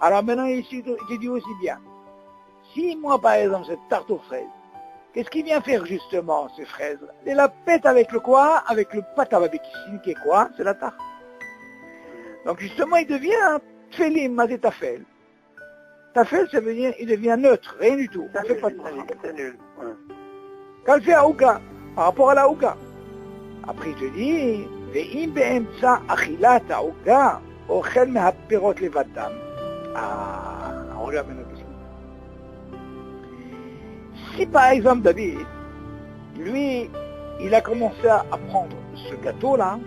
Alors maintenant, ici, il te dit aussi bien. Si moi, par exemple, cette tarte aux fraises, qu'est-ce qui vient faire justement, ces fraises? Les lapettes avec le quoi? Avec le pâte à babikissine, qui est quoi? C'est la tarte. Donc justement, il devient tfelim, mazé tafel. Tafel, ça veut dire, il devient neutre, rien du tout. Ça fait pas de c'est nul. Quand il fait à Ouga, par rapport à la Ouga. Après, il te dit, ve'im be'emtsa achilat ha'ouga, ochel mehaperot levatam. Ah, on regarde maintenant qu'est-ce qu'il dit. Si par exemple, David, lui, il a commencé à prendre ce gâteau-là,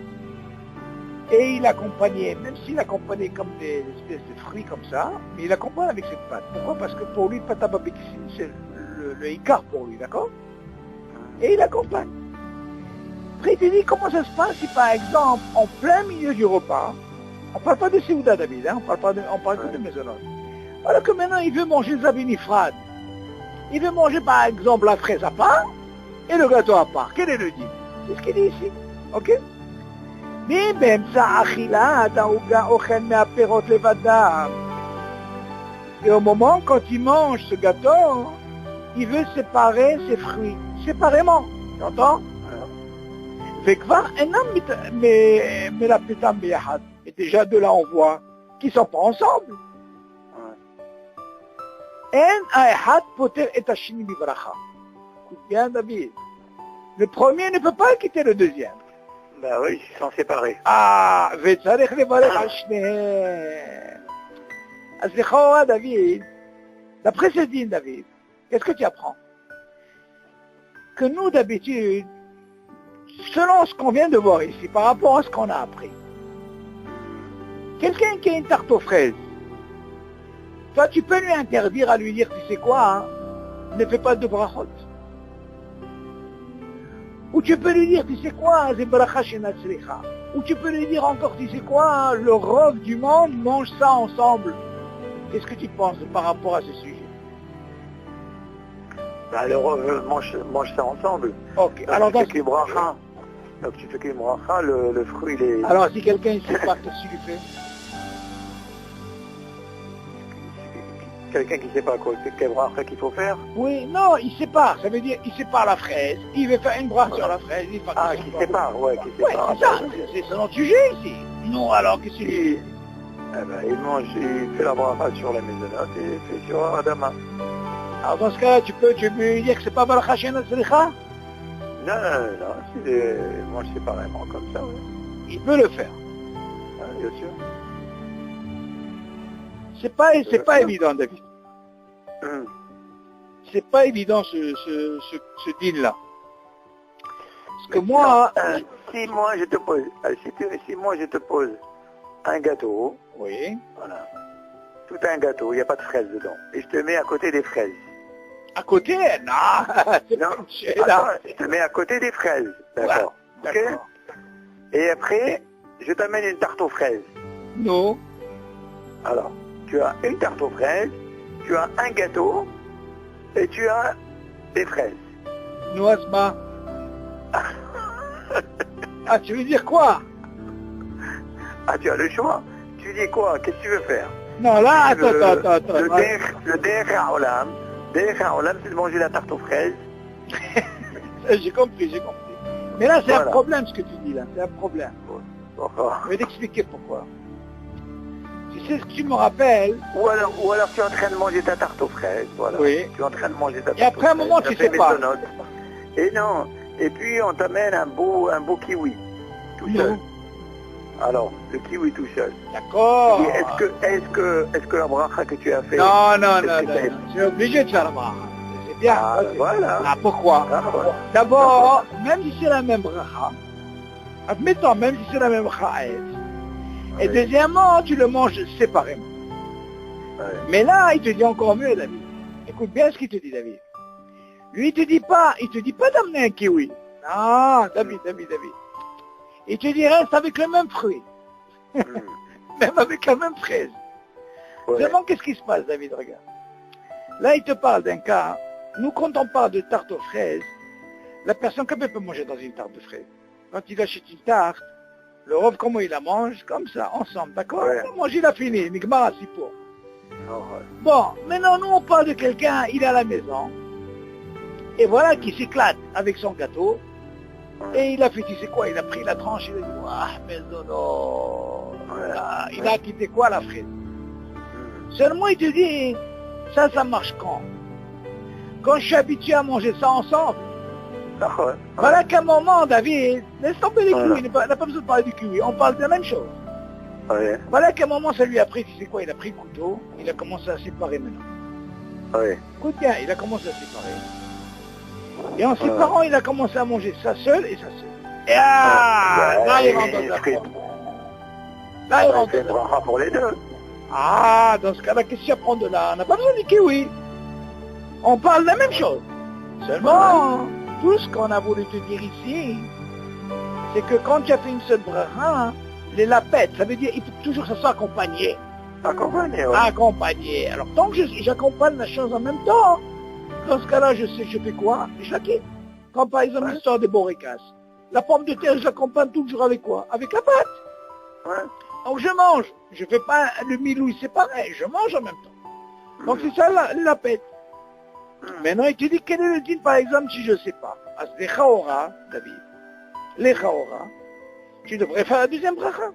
et il accompagnait, même s'il accompagnait comme des espèces de fruits comme ça, mais il accompagne avec cette pâte. Pourquoi? Parce que pour lui, pâte à babikissine, c'est le écart pour lui, d'accord? Et il accompagne. Après, il te dit comment ça se passe si, par exemple, en plein milieu du repas, on ne parle pas de Séouda, David, hein, on parle que de Maisonot. Alors que maintenant, il veut manger le zabinifrad. Il veut manger, par exemple, la fraise à part et le gâteau à part. Quel est le dit? C'est ce qu'il dit ici. Ok? Et au moment, quand il mange ce gâteau, il veut séparer ses fruits, séparément. Tu entends? Et déjà de là, on voit qu'ils ne sont pas ensemble. Écoute bien, David. Le premier ne peut pas quitter le deuxième. Ben oui, ils sont séparés. Ah, וצריך לברך על שניהם. אז לכאורה, David, d'après ce dîne, David, qu'est-ce que tu apprends? Que nous, d'habitude, selon ce qu'on vient de voir ici, par rapport à ce qu'on a appris, quelqu'un qui a une tarte aux fraises, toi, tu peux lui interdire à lui dire, tu sais quoi, hein, ne fais pas de brachot. Ou tu peux lui dire, tu sais quoi, c'est bracha shenatzlicha. Ou tu peux lui dire encore, tu sais quoi, le rov du monde mange ça ensemble. Qu'est-ce que tu penses par rapport à ce sujet? Bah, le rov mange ça ensemble. Ok, donc alors tu fais qu'une bracha. Donc tu fais qu'une bracha, le fruit, il est... Alors si quelqu'un ne sait pas, qu'est-ce qu'il lui fait? Quelqu'un qui ne sait pas quoi, c'est quelle bracha qu'il faut faire? Oui, non, il sépare, ça veut dire il sépare la fraise, il veut faire une bracha sur la fraise, il fait qui sépare, ouais, qui sépare. Ouais, c'est ça, c'est son sujet ici. Non, alors qu'est-ce qu'il dit? Eh ben, il fait la bracha sur la maisonnette et il fait sur Adama. Alors dans ce cas, tu peux lui dire que c'est pas bracha shenatzlicha? Non, il mange séparément comme ça, oui. Il peut le faire. Bien sûr. C'est pas évident, David. C'est pas évident ce deal-là. Parce que moi... si moi je te pose un gâteau, oui. Voilà, tout un gâteau, il n'y a pas de fraises dedans, et je te mets à côté des fraises. À côté? Non, non, je te mets à côté des fraises, d'accord, ouais, okay. Et après, je t'amène une tarte aux fraises. Non. Alors, tu as une tarte aux fraises, tu as un gâteau, et tu as des fraises. Noisma. Ah, tu veux dire quoi? Ah, tu as le choix. Tu dis quoi? Qu'est-ce que tu veux faire? Non, là, attends. Le derech ha'olam, c'est de manger la tarte aux fraises. J'ai compris. Mais là, c'est un problème ce que tu dis là, c'est un problème. Pourquoi? Je vais t'expliquer pourquoi. Tu sais ce que tu me rappelles? Ou alors tu es en train de manger ta tarte aux fraises, voilà. Oui. Tu es en train de manger ta tarte Et après un moment, tu sais pas. Et non. Et puis on t'amène un beau kiwi, tout seul. Alors, le kiwi tout seul. D'accord. Est-ce que la bracha que tu as fait... Non. Tu es obligé de faire la bracha. C'est bien. Ah, voilà. Ah, pourquoi? D'abord, même si c'est la même bracha, admettons, même si c'est la même bracha, et deuxièmement, tu le manges séparément. Ouais. Mais là, il te dit encore mieux, David. Écoute bien ce qu'il te dit, David. Lui, il te dit pas d'amener un kiwi. Non, David. Il te dit reste avec le même fruit. Même avec la même fraise. Vraiment, qu'est-ce qui se passe, David? Regarde. Là, il te parle d'un cas. Nous, quand on parle de tarte aux fraises, la personne, comment elle peut manger dans une tarte de fraises? Quand il achète une tarte, le rov, comment il la mange? Comme ça, ensemble, d'accord? Il a mangé, il a fini. Migmar Asipo. Bon, maintenant, nous, on parle de quelqu'un, il est à la maison. Et voilà qui s'éclate avec son gâteau. Et il a fait, tu sais quoi, il a pris la tranche, il a dit, ah, mais non, il a quitté quoi, la fraise? Seulement, il te dit, ça marche quand? Quand je suis habitué à manger ça ensemble. Voilà qu'à un moment, David, laisse tomber les kiwis, il n'a pas besoin de parler du kiwi, on parle de la même chose. Voilà qu'à un moment, ça lui a pris, tu sais quoi, il a pris le couteau, il a commencé à séparer maintenant. Écoute bien, il a commencé à séparer. Et en séparant, il a commencé à manger ça seul et ça seul. Et là, il rentre dans la forme. Là, il rentre dans la forme. Pour les deux. Ah, dans ce cas-là, qu'est-ce qu'il y a à prendre de là? On n'a pas besoin du kiwi. On parle de la même chose. Seulement, tout ce qu'on a voulu te dire ici, c'est que quand tu as fait une seule bracha, les lapettes, ça veut dire qu'il faut toujours que ça soit accompagné. Accompagné. Alors, tant que j'accompagne la chose en même temps, dans ce cas-là, je fais quoi? Je la quitte. Quand par exemple l'histoire des boricas, la pomme de terre, je l'accompagne toujours avec quoi? Avec la pâte. Donc je mange. Je fais pas le milouï, c'est pareil. Je mange en même temps. Donc c'est ça la pète. Maintenant, il te dit quel est le din, par exemple, si je ne sais pas. Les chaora, David. Les chaora. Tu devrais faire la deuxième bracha.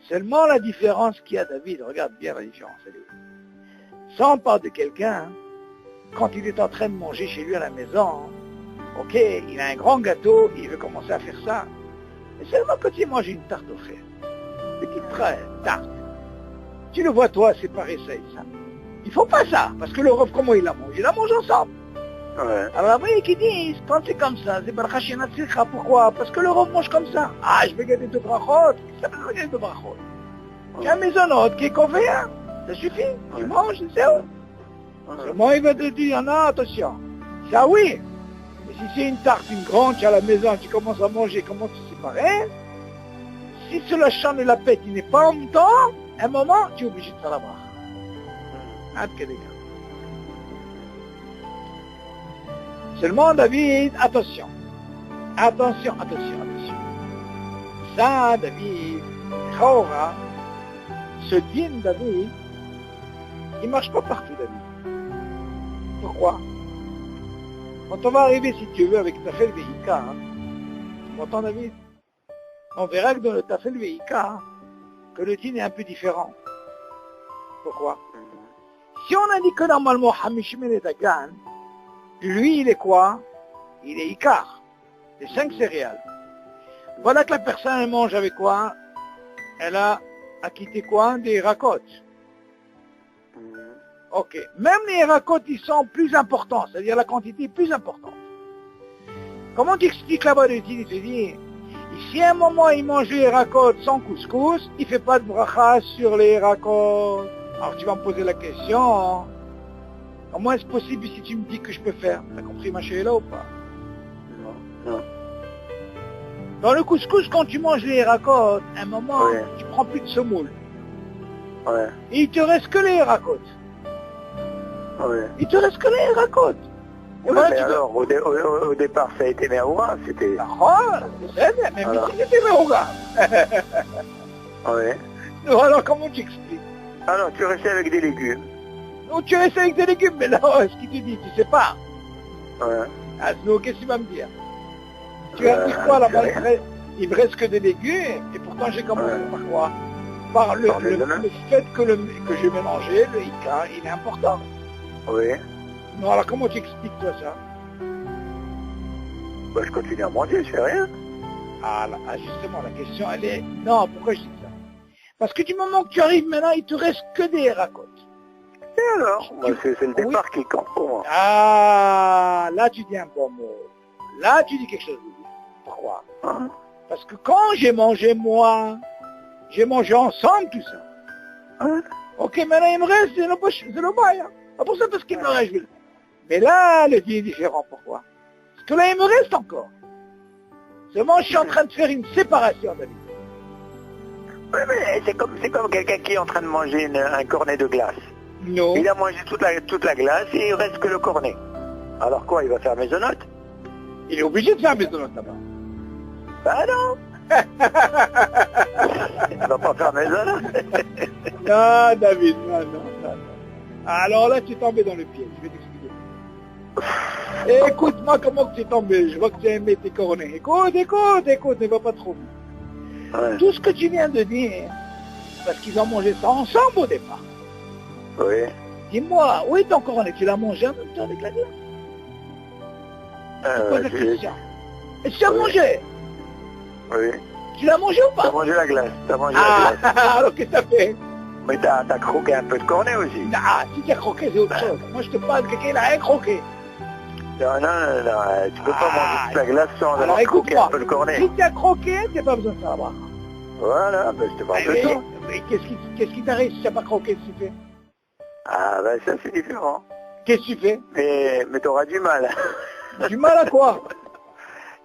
Seulement la différence qu'il y a, David, regarde bien la différence. Ça, on parle de quelqu'un, quand il est en train de manger chez lui à la maison, ok, il a un grand gâteau, il veut commencer à faire ça. Mais seulement quand il mange une tarte au frère, petite tarte, tu le vois toi séparer ça et ça. Il faut pas ça, parce que le rov, comment il la mange ensemble. Alors après, qui disent, quand c'est comme ça, c'est barachina tzircha, pourquoi? Parce que le rov mange comme ça. Ah, je vais garder deux brachot, ça veut dire deux brachot. Il y a un maisonnot qui est convéant, ça suffit, tu manges, c'est où? Seulement il va te dire, non, attention, ça oui, mais si c'est une tarte, une grande, tu es à la maison, tu commences à manger, comment tu séparer? Si sur le champ de la pète, il n'est pas en même temps, à un moment, tu es obligé de faire la bracha. Seulement, David, attention. Ça, David, Chaora, ce din, David, il ne marche pas partout, David. Pourquoi? Quand on va arriver, si tu veux, avec Tafel Veika, tu m'entends, David? On verra que dans le Tafel Veika, que le din est un peu différent. Pourquoi? Si on a dit que normalement, Hamishimel et Dagan, lui, il est quoi? Il est Ikar, les 5 céréales. Voilà que la personne, elle mange avec quoi? Elle a acquitté quoi? Des racotes. Ok. Même les racotes, ils sont plus importants, c'est-à-dire la quantité est plus importante. Comment tu expliques là-bas le din? Il te dit, si à un moment il mange les racotes sans couscous, il ne fait pas de bracha sur les racotes. Alors tu vas me poser la question, comment est-ce possible si tu me dis que je peux faire? T'as compris ma chérie là ou pas? Non. Dans le couscous, quand tu manges les racotes, à un moment, tu prends plus de semoule. Et il te reste que les racotes. Il te reste que les racotes. Et voilà, mais alors, au départ, ça a été Meroura, c'était... Même ici, c'était Meroura. Alors, comment tu expliques? Alors, tu restais avec des légumes. Non, tu restes avec des légumes, mais là, ce qu'il te dit, tu sais pas. Ah, sinon, qu'est-ce qu'il va me dire? Tu vas me dire quoi là-bas? Il me reste que des légumes, et pourtant j'ai commencé par quoi? par le fait que j'ai mélangé, le Ika, il est important. Oui. Non, alors comment tu expliques toi ça? Bah, je continue à manger, je fais rien. Ah, justement, la question, elle est... Non, pourquoi je dis ça? Parce que du moment que tu arrives maintenant, il te reste que des racottes. Et alors moi, c'est le départ qui compte pour moi. Ah, là tu dis un bon mot. Là tu dis quelque chose de bien. Pourquoi? Hein? Parce que quand j'ai mangé moi, j'ai mangé ensemble tout ça. Hein? Ok, maintenant il me reste, c'est le bail. Hein. Pas pour ça parce qu'il me reste, je vais le faire. Mais là, le vie est différent. Pourquoi? Parce que là, il me reste encore. Seulement, je suis en train de faire une séparation, David. Oui, mais c'est comme quelqu'un qui est en train de manger un cornet de glace. Non. Il a mangé toute la glace et il reste que le cornet. Alors quoi, il va faire maisonnote? Il est obligé de faire maisonnote là-bas. Bah non. Il va pas faire maisonnote. Non, David, non. Alors là, tu es tombé dans le piège, je vais t'expliquer. Écoute-moi comment tu es tombé, je vois que tu as aimé tes cornets. Écoute, ne va pas trop vite. Ouais. Tout ce que tu viens de dire, parce qu'ils ont mangé ça ensemble au départ. Oui. Dis-moi, où est ton cornet? Tu l'as mangé en même temps avec la glace? Pose la question. Et tu as mangé? Oui. Tu l'as mangé ou pas? T'as mangé la glace, la glace. Alors qu'est-ce que t'as fait? Mais t'as croqué un peu de cornet aussi. Ah, si tu as croqué, c'est autre chose. Moi, je te parle de quelqu'un qui n'a rien croqué. Non, tu peux pas manger toute la glace sans avoir croqué un peu le cornet. Si tu as croqué, tu n'as pas besoin de savoir. Voilà, ben je te parle de ça. Mais qu'est-ce qui t'arrive si tu n'as pas croqué, qu'est-ce que tu fais? Ah ben ça c'est différent. Qu'est-ce que tu fais? Mais t'auras du mal. Du mal à quoi?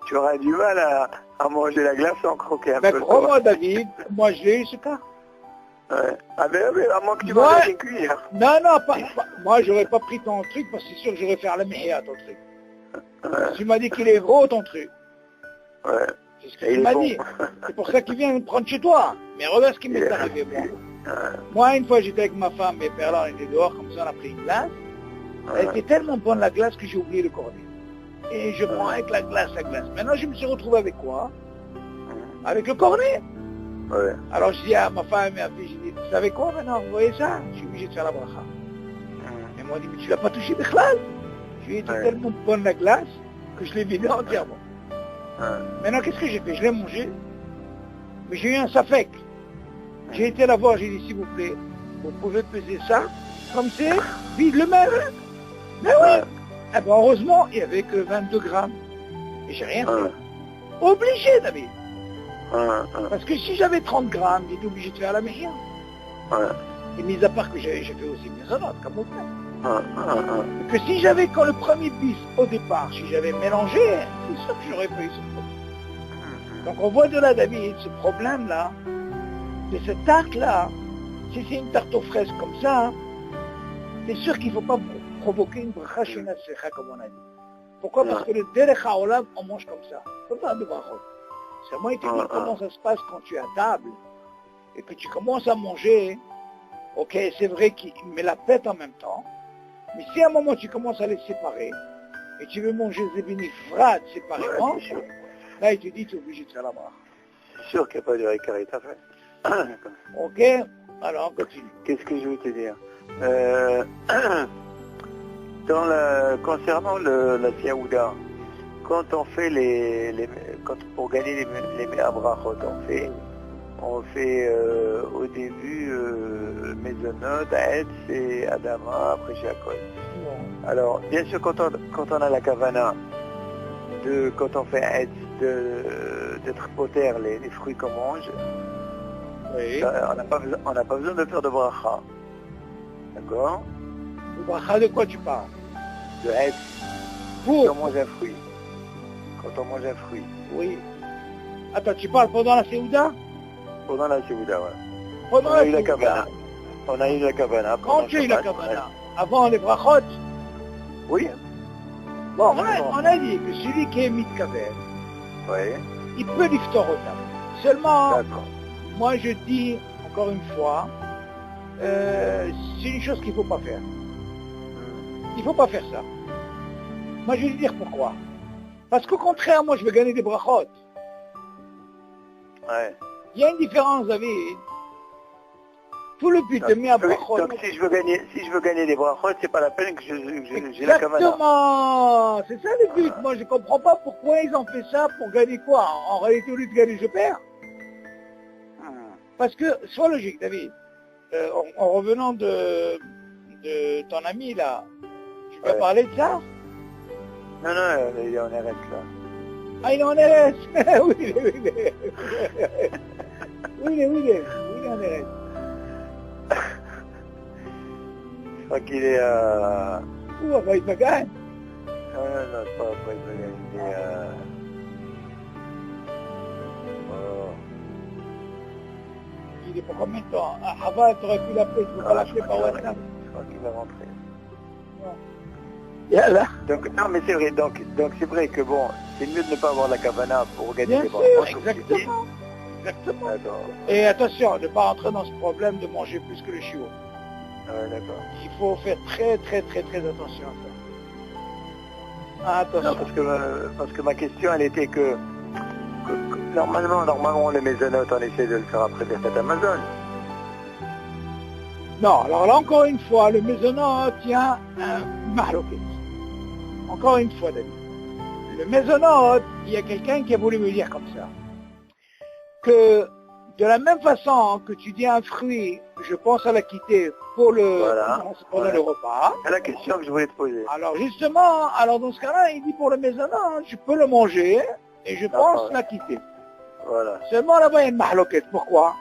Tu auras du mal à manger la glace sans croquer un peu le cornet. Crois-moi, David, moi j'ai eu ce cas. Ouais. Ah ben à moins que tu manges des cuillères. Non, pas. Moi j'aurais pas pris ton truc parce que c'est sûr que j'aurais fait la mihia ton truc. Ouais. Tu m'as dit qu'il est gros ton truc. Ouais. C'est ce que tu m'as dit. C'est pour ça qu'il vient me prendre chez toi. Mais regarde ce qui m'est arrivé moi. Moi une fois j'étais avec ma femme, mes pères là on était dehors, comme ça on a pris une glace. Elle était tellement bonne la glace que j'ai oublié le cornet. Et je prends avec la glace. Maintenant je me suis retrouvé avec quoi? Avec le cornet. Ouais. Alors je dis à ma femme et à ma fille, je dis, vous savez quoi maintenant, vous voyez ça? Je suis obligé de faire la bracha. Et moi, dit, mais tu l'as pas touché Bichlal? Je lui ai dit tellement bonne la glace que je l'ai vidé entièrement. Maintenant, qu'est-ce que j'ai fait? Je l'ai mangé, mais j'ai eu un safek. J'ai été la voir, j'ai dit, s'il vous plaît, vous pouvez peser ça, comme c'est, vide le même. Mais oui! Eh ben, heureusement, il n'y avait que 22 grammes. Et j'ai rien fait. Obligé, David. Parce que si j'avais 30 grammes, j'étais obligé de faire la meilleure. Et mis à part que j'ai fait aussi mes sonotes, comme mon frère. Que si j'avais, quand le premier bis, au départ, si j'avais mélangé, c'est sûr que j'aurais pas eu ce problème. Donc on voit de là, David, ce problème-là, de cette tarte-là, si c'est une tarte aux fraises comme ça, c'est sûr qu'il ne faut pas provoquer une bracha shena secha, comme on a dit. Pourquoi? Parce que le derech haolam, on mange comme ça. Il ne faut pas de brachot. C'est moi qui te dis comment ça se passe quand tu es à table et que tu commences à manger. Ok, c'est vrai qu'il met la pète en même temps, mais si à un moment tu commences à les séparer et tu veux manger zébini frad séparément, là il te dit tu es obligé de faire la bracha. C'est sûr qu'il n'y a pas de récarit à faire. Ok, alors on continue. Qu'est-ce que je veux te dire? Concernant la Siaouda, quand on fait pour gagner les Me'abrachot, on fait au début Maisonot, Aetz et Adama, après Shakol. Alors, bien sûr, quand on a la Kavana, quand on fait Aetz, d'être poter les fruits qu'on mange, on n'a pas besoin de faire de bracha. D'accord? Le bracha, de quoi tu parles? De Aetz. Quand on mange un fruit. Oui. Attends, tu parles pendant la Séouda? Pendant la Séouda, ouais. On a eu la Kavana. Quand tu as eu la Kavana? Avant les brachot? Oui. Bon, on a dit que celui qui est mitkaver, il peut l'iftor au table. Seulement, moi je dis, encore une fois, c'est une chose qu'il ne faut pas faire. Il ne faut pas faire ça. Moi je vais lui dire pourquoi. Parce qu'au contraire, moi je veux gagner des brachot. Il y a une différence, David. Tout le but de mes brachot. Donc si je veux gagner des brachot, c'est pas la peine que j'ai la kavana. Exactement. C'est ça le but. Moi, je comprends pas pourquoi ils ont fait ça pour gagner quoi. En réalité, au lieu de gagner, je perds. Parce que, sois logique, David. En revenant de ton ami, là, tu peux parler de ça? Non, il est en RS, là. Ah, il est en RS. Oui, il est. Oui, il est en RS. Je crois qu'il est à... Où, à Baït Magan? Non, c'est pas à Baït Magan, il est à... Il est pour combien de temps? À Hava, tu aurais pu l'appeler, tu peux pas l'appeler par WhatsApp. Je crois qu'il va rentrer. Yallah. Donc, non, mais c'est vrai, donc c'est vrai que bon, c'est mieux de ne pas avoir la kavana pour gagner des brachot. brachot. Exactement. Exactement. D'accord. Et attention, de ne pas rentrer dans ce problème de manger plus que le chiot. D'accord. Il faut faire très attention à ça. Attention. Non, parce que ma question, elle était que normalement, les maisonnotes, on essaie de le faire après Birkat Amazon. Non, alors là, encore une fois, le mésonote, il y a un mahloket. Encore une fois, David. Le mésonote, il y a quelqu'un qui a voulu me dire comme ça. Que de la même façon que tu dis un fruit, je pense à la quitter pour pendant le repas. C'est la question que je voulais te poser. Alors justement, dans ce cas-là, il dit pour le mésonote, je peux le manger et je pense la quitter. Voilà. Seulement là-bas, il y a une mahloket. Pourquoi?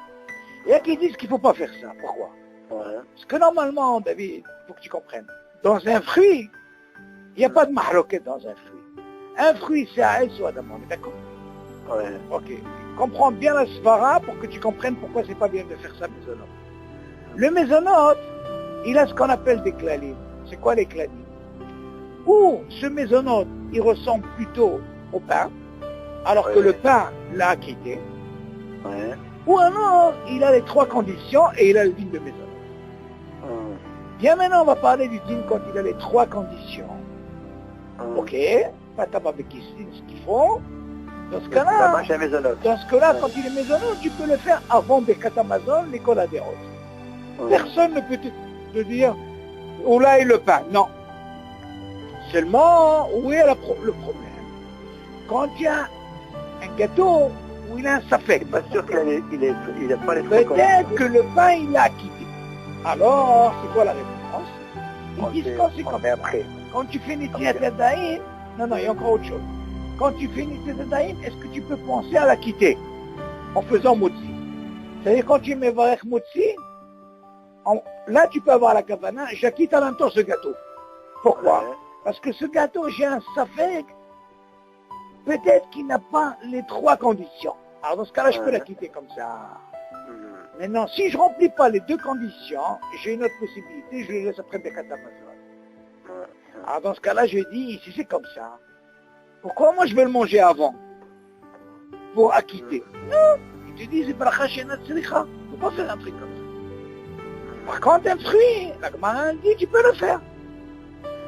Il y a qui disent qu'il ne faut pas faire ça. Pourquoi? Parce que normalement, David, il faut que tu comprennes, dans un fruit, il n'y a pas de mahloket dans un fruit. Un fruit, c'est à ou à Adam, on est d'accord? Ouais. Ok. Comprends bien la svara pour que tu comprennes pourquoi c'est pas bien de faire ça, mésonote. Le mésonote, il a ce qu'on appelle des clalim. C'est quoi les clalim? Ou ce mésonote, il ressemble plutôt au pain, alors que le pain l'a quitté. Ouais. Ou alors, il a les trois conditions et il a le din de mésonote. Bien maintenant, on va parler du din quand il a les trois conditions. Ok, patama bekissin, ce qu'ils font. Dans ce cas-là, quand il est mésonote, tu peux le faire avant Birkat Amazon, l'école à des roses. Personne ne peut te dire, où là est le pain. Non. Seulement, où est le problème? Quand il y a un gâteau où il a un safek. Pas sûr qu'il n'a pas les trois. Peut-être que le pain, il l'a quitté. Alors, c'est quoi la réponse? Ils disent quand c'est comme après. Quand tu fais Nitiat Yadayim, non, il y a encore autre chose. Quand tu fais Nitiat Yadayim, est-ce que tu peux penser à la quitter en faisant Motzi? C'est-à-dire quand tu mets Varech Motzi, là tu peux avoir la kavana, j'acquitte en même temps ce gâteau. Pourquoi? Parce que ce gâteau, j'ai un safek, peut-être qu'il n'a pas les trois conditions. Alors dans ce cas-là, je peux la quitter comme ça. Maintenant, si je ne remplis pas les deux conditions, j'ai une autre possibilité, je le laisse après Birkat Amazon. Alors dans ce cas-là, je dis, si c'est comme ça, pourquoi moi je vais le manger avant? Pour acquitter. Non, ils te disent, c'est bracha shenat tzricha. Il ne faut pas faire un truc comme ça. Par contre, un fruit, la Gemara dit, tu peux le faire.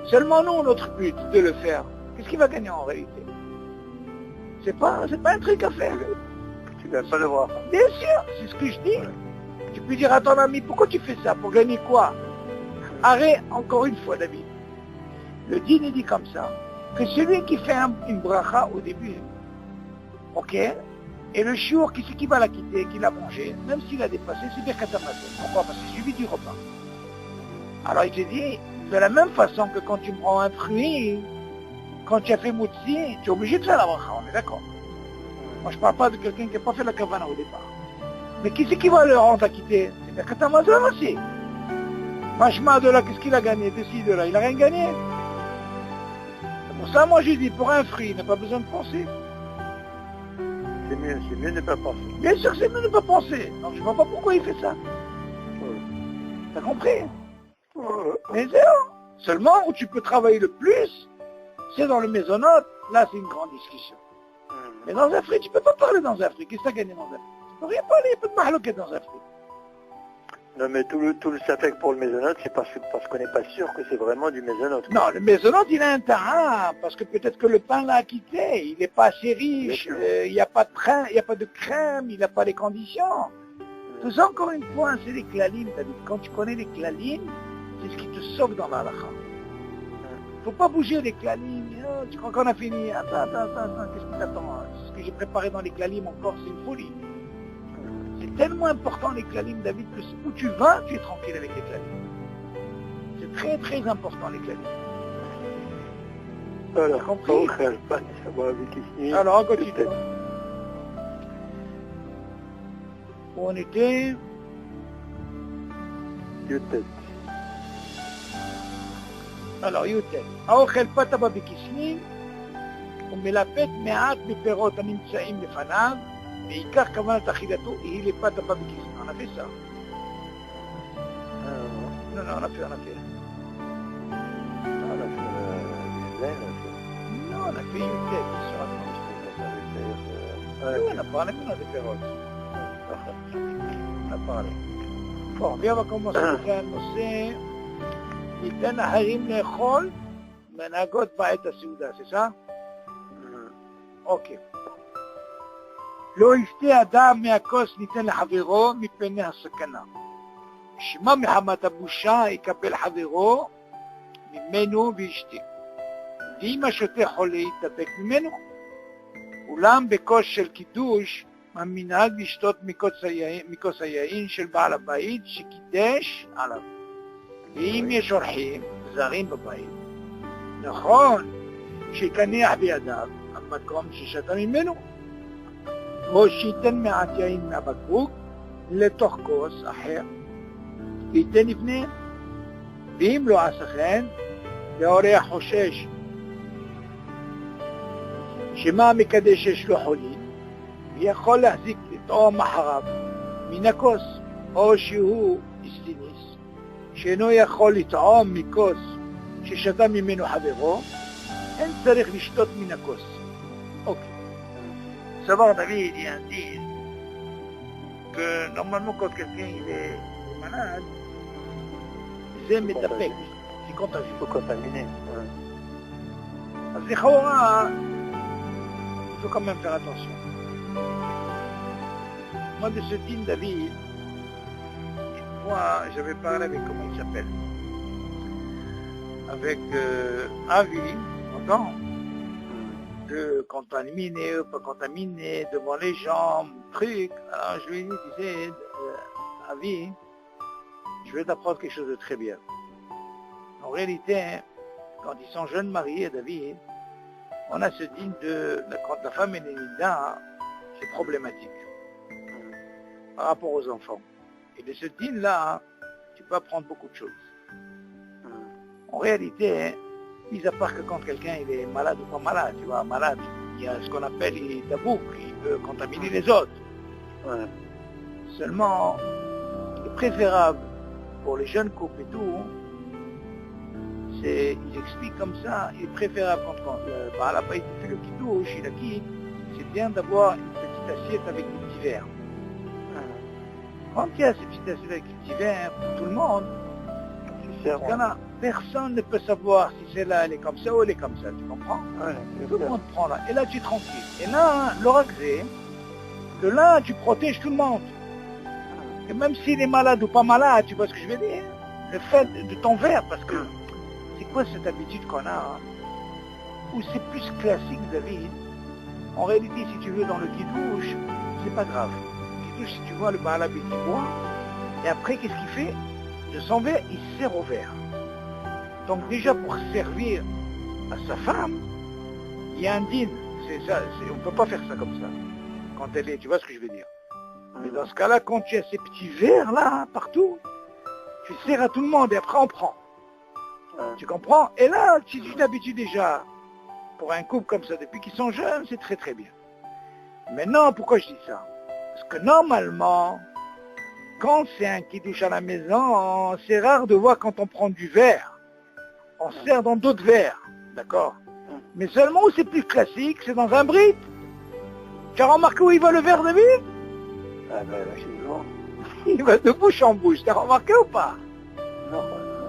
Seulement nous, notre but de le faire, qu'est-ce qu'il va gagner en réalité? C'est pas un truc à faire. Tu ne vas pas le voir. Bien sûr, c'est ce que je dis. Tu peux dire à ton ami, pourquoi tu fais ça? Pour gagner quoi? Arrête, encore une fois, David. Le dîner dit comme ça, que celui qui fait une bracha au début, ok, et le chiour qui va la quitter, qui l'a mangé, même s'il a dépassé, c'est Birkat Amazon. Pourquoi? Parce que c'est suivi du repas. Alors il te dit, de la même façon que quand tu prends un fruit, quand tu as fait Moutsi, tu es obligé de faire la bracha, on est d'accord? Moi je ne parle pas de quelqu'un qui n'a pas fait la kavana au départ. Mais qui c'est qui va le rendre à quitter? C'est Birkat Amazon aussi. Machma de là, qu'est-ce qu'il a gagné? De ci, de là, il n'a rien gagné. C'est pour ça, moi j'ai dit, pour un fruit, il n'a pas besoin de penser. C'est mieux de ne pas penser. Bien sûr que c'est mieux de ne pas penser. Donc je ne vois pas pourquoi il fait ça. T'as compris? Mais zéro. Seulement où tu peux travailler le plus, c'est dans le mésonote. Là, c'est une grande discussion. Mais dans un fruit, tu ne peux pas parler dans un fruit. Qu'est-ce que tu as gagné dans un fruit? Tu ne peux rien parler, il n'y a pas de mahloket dans un fruit. Non, mais tout le safek pour le mésonote, c'est parce qu'on n'est pas sûr que c'est vraiment du mésonote. Non, le mésonote, il a un terrain, parce que peut-être que le pain l'a quitté, il n'est pas assez riche, il n'y a pas de pain, il n'y a pas de crème, il n'a pas les conditions. Tout ça, encore une fois, c'est les klalim, David. Quand tu connais les klalim, c'est ce qui te sauve dans la halakha. Faut pas bouger les klalim. Oh, tu crois qu'on a fini? Attends, qu'est-ce qui t'attend? Ce que j'ai préparé dans les klalim encore, c'est une folie. C'est tellement important les klalim, David, que où tu vas, tu es tranquille avec les klalim. C'est très très important les klalim. Alors, t'as compris? Alors, on continue. Où on était? Yutet. Alors, Yutet. האוכל פתה בה בכיסנין, ומלפת מעט מפירות הנמצאים לפניו, ועיקר כוונת אכילתו היא לפתה בה בכיסנין. On a fait ça. Non, on a fait. Non, on a fait Yutet. On a parlé maintenant des פירות. On a parlé. Bon, viens, on va commencer avec un נושא. ניתן אחרים לאכול מנהגות בעת הסעודה, c'est ça? אוקיי. לא ישתה אדם מהכוס ניתן לחברו מפני הסכנה. שמא מחמת הבושה יקבל חברו ממנו וישתה. ואם השותה חולה יתדבק ממנו. אולם בכוס של קידוש המנהג לשתות מכוס היין של בעל הבית שקידש עליו. ואם יש אורחים זרים בבית, נכון שיקנח בידיו המקום ששתה ממנו, או שייתן מעט יין מהבקבוק לתוך כוס אחר, וייתן לפניהם. ואם לא עשה כן, והאורח חושש שמא המקדש יש לו חולין, ויכול להחזיק לטעום אחריו מן הכוס, או שהוא הסטיניס, שאינו יכול לטעום מכוס ששתה ממנו חברו, אין צריך לשתות מן הכוס. אוקיי. סבר דוד יעדיד, normalement quand quelqu'un il est malade, זה מדבק, c'est contagieux. C'est contaminé. אז לכאורה, il faut quand même faire attention. Moi de ce din David, moi, j'avais parlé avec, comment il s'appelle, avec Avi, entends, de contaminer ou pas contaminer devant les gens, truc. Alors je lui ai dit, tu sais, Avi, je vais t'apprendre quelque chose de très bien. En réalité, quand ils sont jeunes mariés, David, on a ce din de, quand la femme est nida, c'est problématique par rapport aux enfants. Et de ce din-là, tu peux apprendre beaucoup de choses. En réalité, mis à part que quand quelqu'un il est malade ou pas malade, tu vois, malade, il y a ce qu'on appelle les tabouk, il peut contaminer les autres. Ouais. Seulement, il est préférable pour les jeunes couples et tout, ils expliquent comme ça, il est préférable quand le Baal Habayit fait le kiddush, il a quitte, c'est bien d'avoir une petite assiette avec des petits verres. Quand il y a ces petites assiettes avec des petits verres pour tout le monde, personne ne peut savoir si celle-là elle est comme ça ou elle est comme ça, tu comprends? Ouais, tout le monde prend là, et là tu es tranquille. Et là, l'oraxé, de là tu protèges tout le monde. Et même s'il est malade ou pas malade, tu vois ce que je veux dire? Le fait de ton verre, parce que c'est quoi cette habitude qu'on a, hein? Où c'est plus classique, David. En réalité, si tu veux, dans le kiddush, c'est pas grave. Le kiddush, si tu vois le Baal Habayit qui boit, et après, qu'est-ce qu'il fait? De son verre, il sert au verre. Donc déjà, pour servir à sa femme, il y a un din. On ne peut pas faire ça comme ça. Quand elle est, tu vois ce que je veux dire? Mais dans ce cas-là, quand tu as ces petits verres là, partout, tu sers à tout le monde et après on prend. Tu comprends? Et là, si tu t'habitues déjà, pour un couple comme ça, depuis qu'ils sont jeunes, c'est très très bien. Maintenant, pourquoi je dis ça? Parce que normalement, quand c'est un kiddush à la maison, c'est rare de voir quand on prend du verre. On sert dans d'autres verres, d'accord? Mais seulement où c'est plus classique, c'est dans un brit. Tu as remarqué où il va le verre, David? Ah ben là, c'est bon. Il va de bouche en bouche, t'as remarqué ou pas? Non.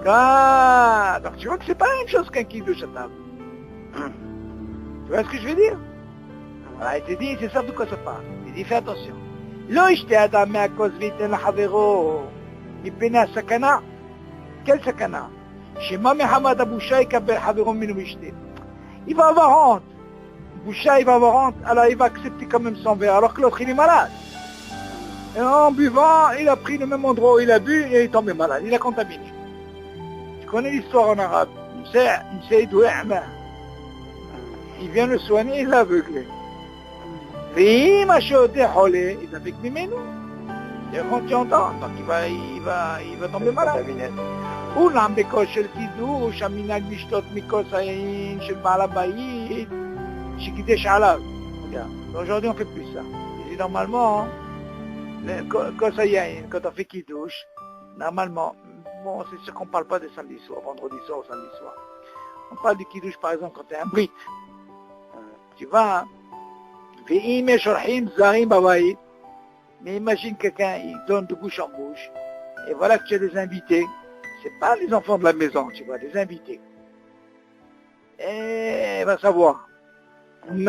Ah, donc tu vois que c'est pas la même chose qu'un kiddush à table. Tu vois ce que je veux dire? Voilà, il te dit, c'est ça de quoi ça parle. Il dit, fais attention. לא ישתה אדם מהכוס וייתן לחברו מפני הסכנה. Quelle sakana? Shema Mehamad Aboucha יקבל חברו ממנו וישתה. Il va avoir honte. Boucha, il va avoir honte, alors il va accepter quand même son verre, alors que l'autre il est malade. Et en buvant, il a pris le même endroit où il a bu et il est tombé malade, il a contaminé. Tu connais l'histoire en arabe? Il vient le soigner, il l'a aveuglé. Et il est avec Mimeno. Et quand tu entends, donc il va tomber malade. אולם בכוס של קידוש, המנהג לשתות מכוס היין של בעל הבית שקידש עליו. Aujourd'hui on fait plus ça. Et normalement, כוס היין, quand on fait קידוש, normalement, bon c'est sûr qu'on ne parle pas de samedi soir, vendredi soir ou samedi soir. On parle du קידוש par exemple quand tu es un brite. Tu vas, ואם יש אורחים זרים בבית, mais imagine quelqu'un, il donne de bouche en bouche, et voilà que tu as des invités. C'est pas les enfants de la maison, tu vois, des invités. Et va savoir. Il dit,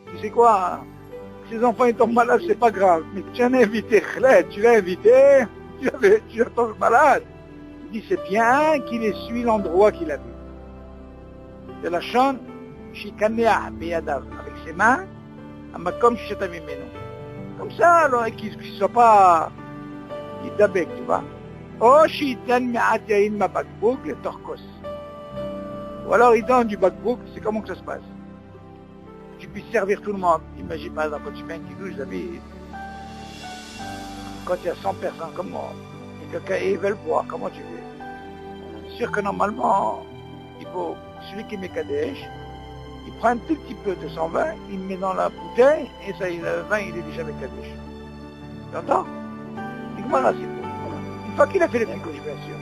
tu sais quoi, ces enfants ils tombent malades, c'est pas grave. Mais tu as un invité, tu l'as invité, tu l'as tombé malade. Il dit, c'est bien qu'il essuie l'endroit qu'il a vu. De la chaîne, avec ses mains, comme ça, alors, qu'il ne soit pas... ידבק, tu vois. או שייתן מעט יין מהבקבוק לתוך כוס. Ou alors il donne du bakbouk, c'est comment que ça se passe. Tu puisses servir tout le monde. Imagine par exemple quand tu fais un kidouche, quand il y a 100 personnes comme moi, et quelqu'un ils veulent boire, comment tu fais? C'est sûr que normalement, il faut, celui qui met Kadesh, il prend un tout petit peu de son vin, il met dans la bouteille, et ça, le vin il est déjà avec Kadesh. Tu entends? Une fois qu'il a fait le kidouche, bien sûr.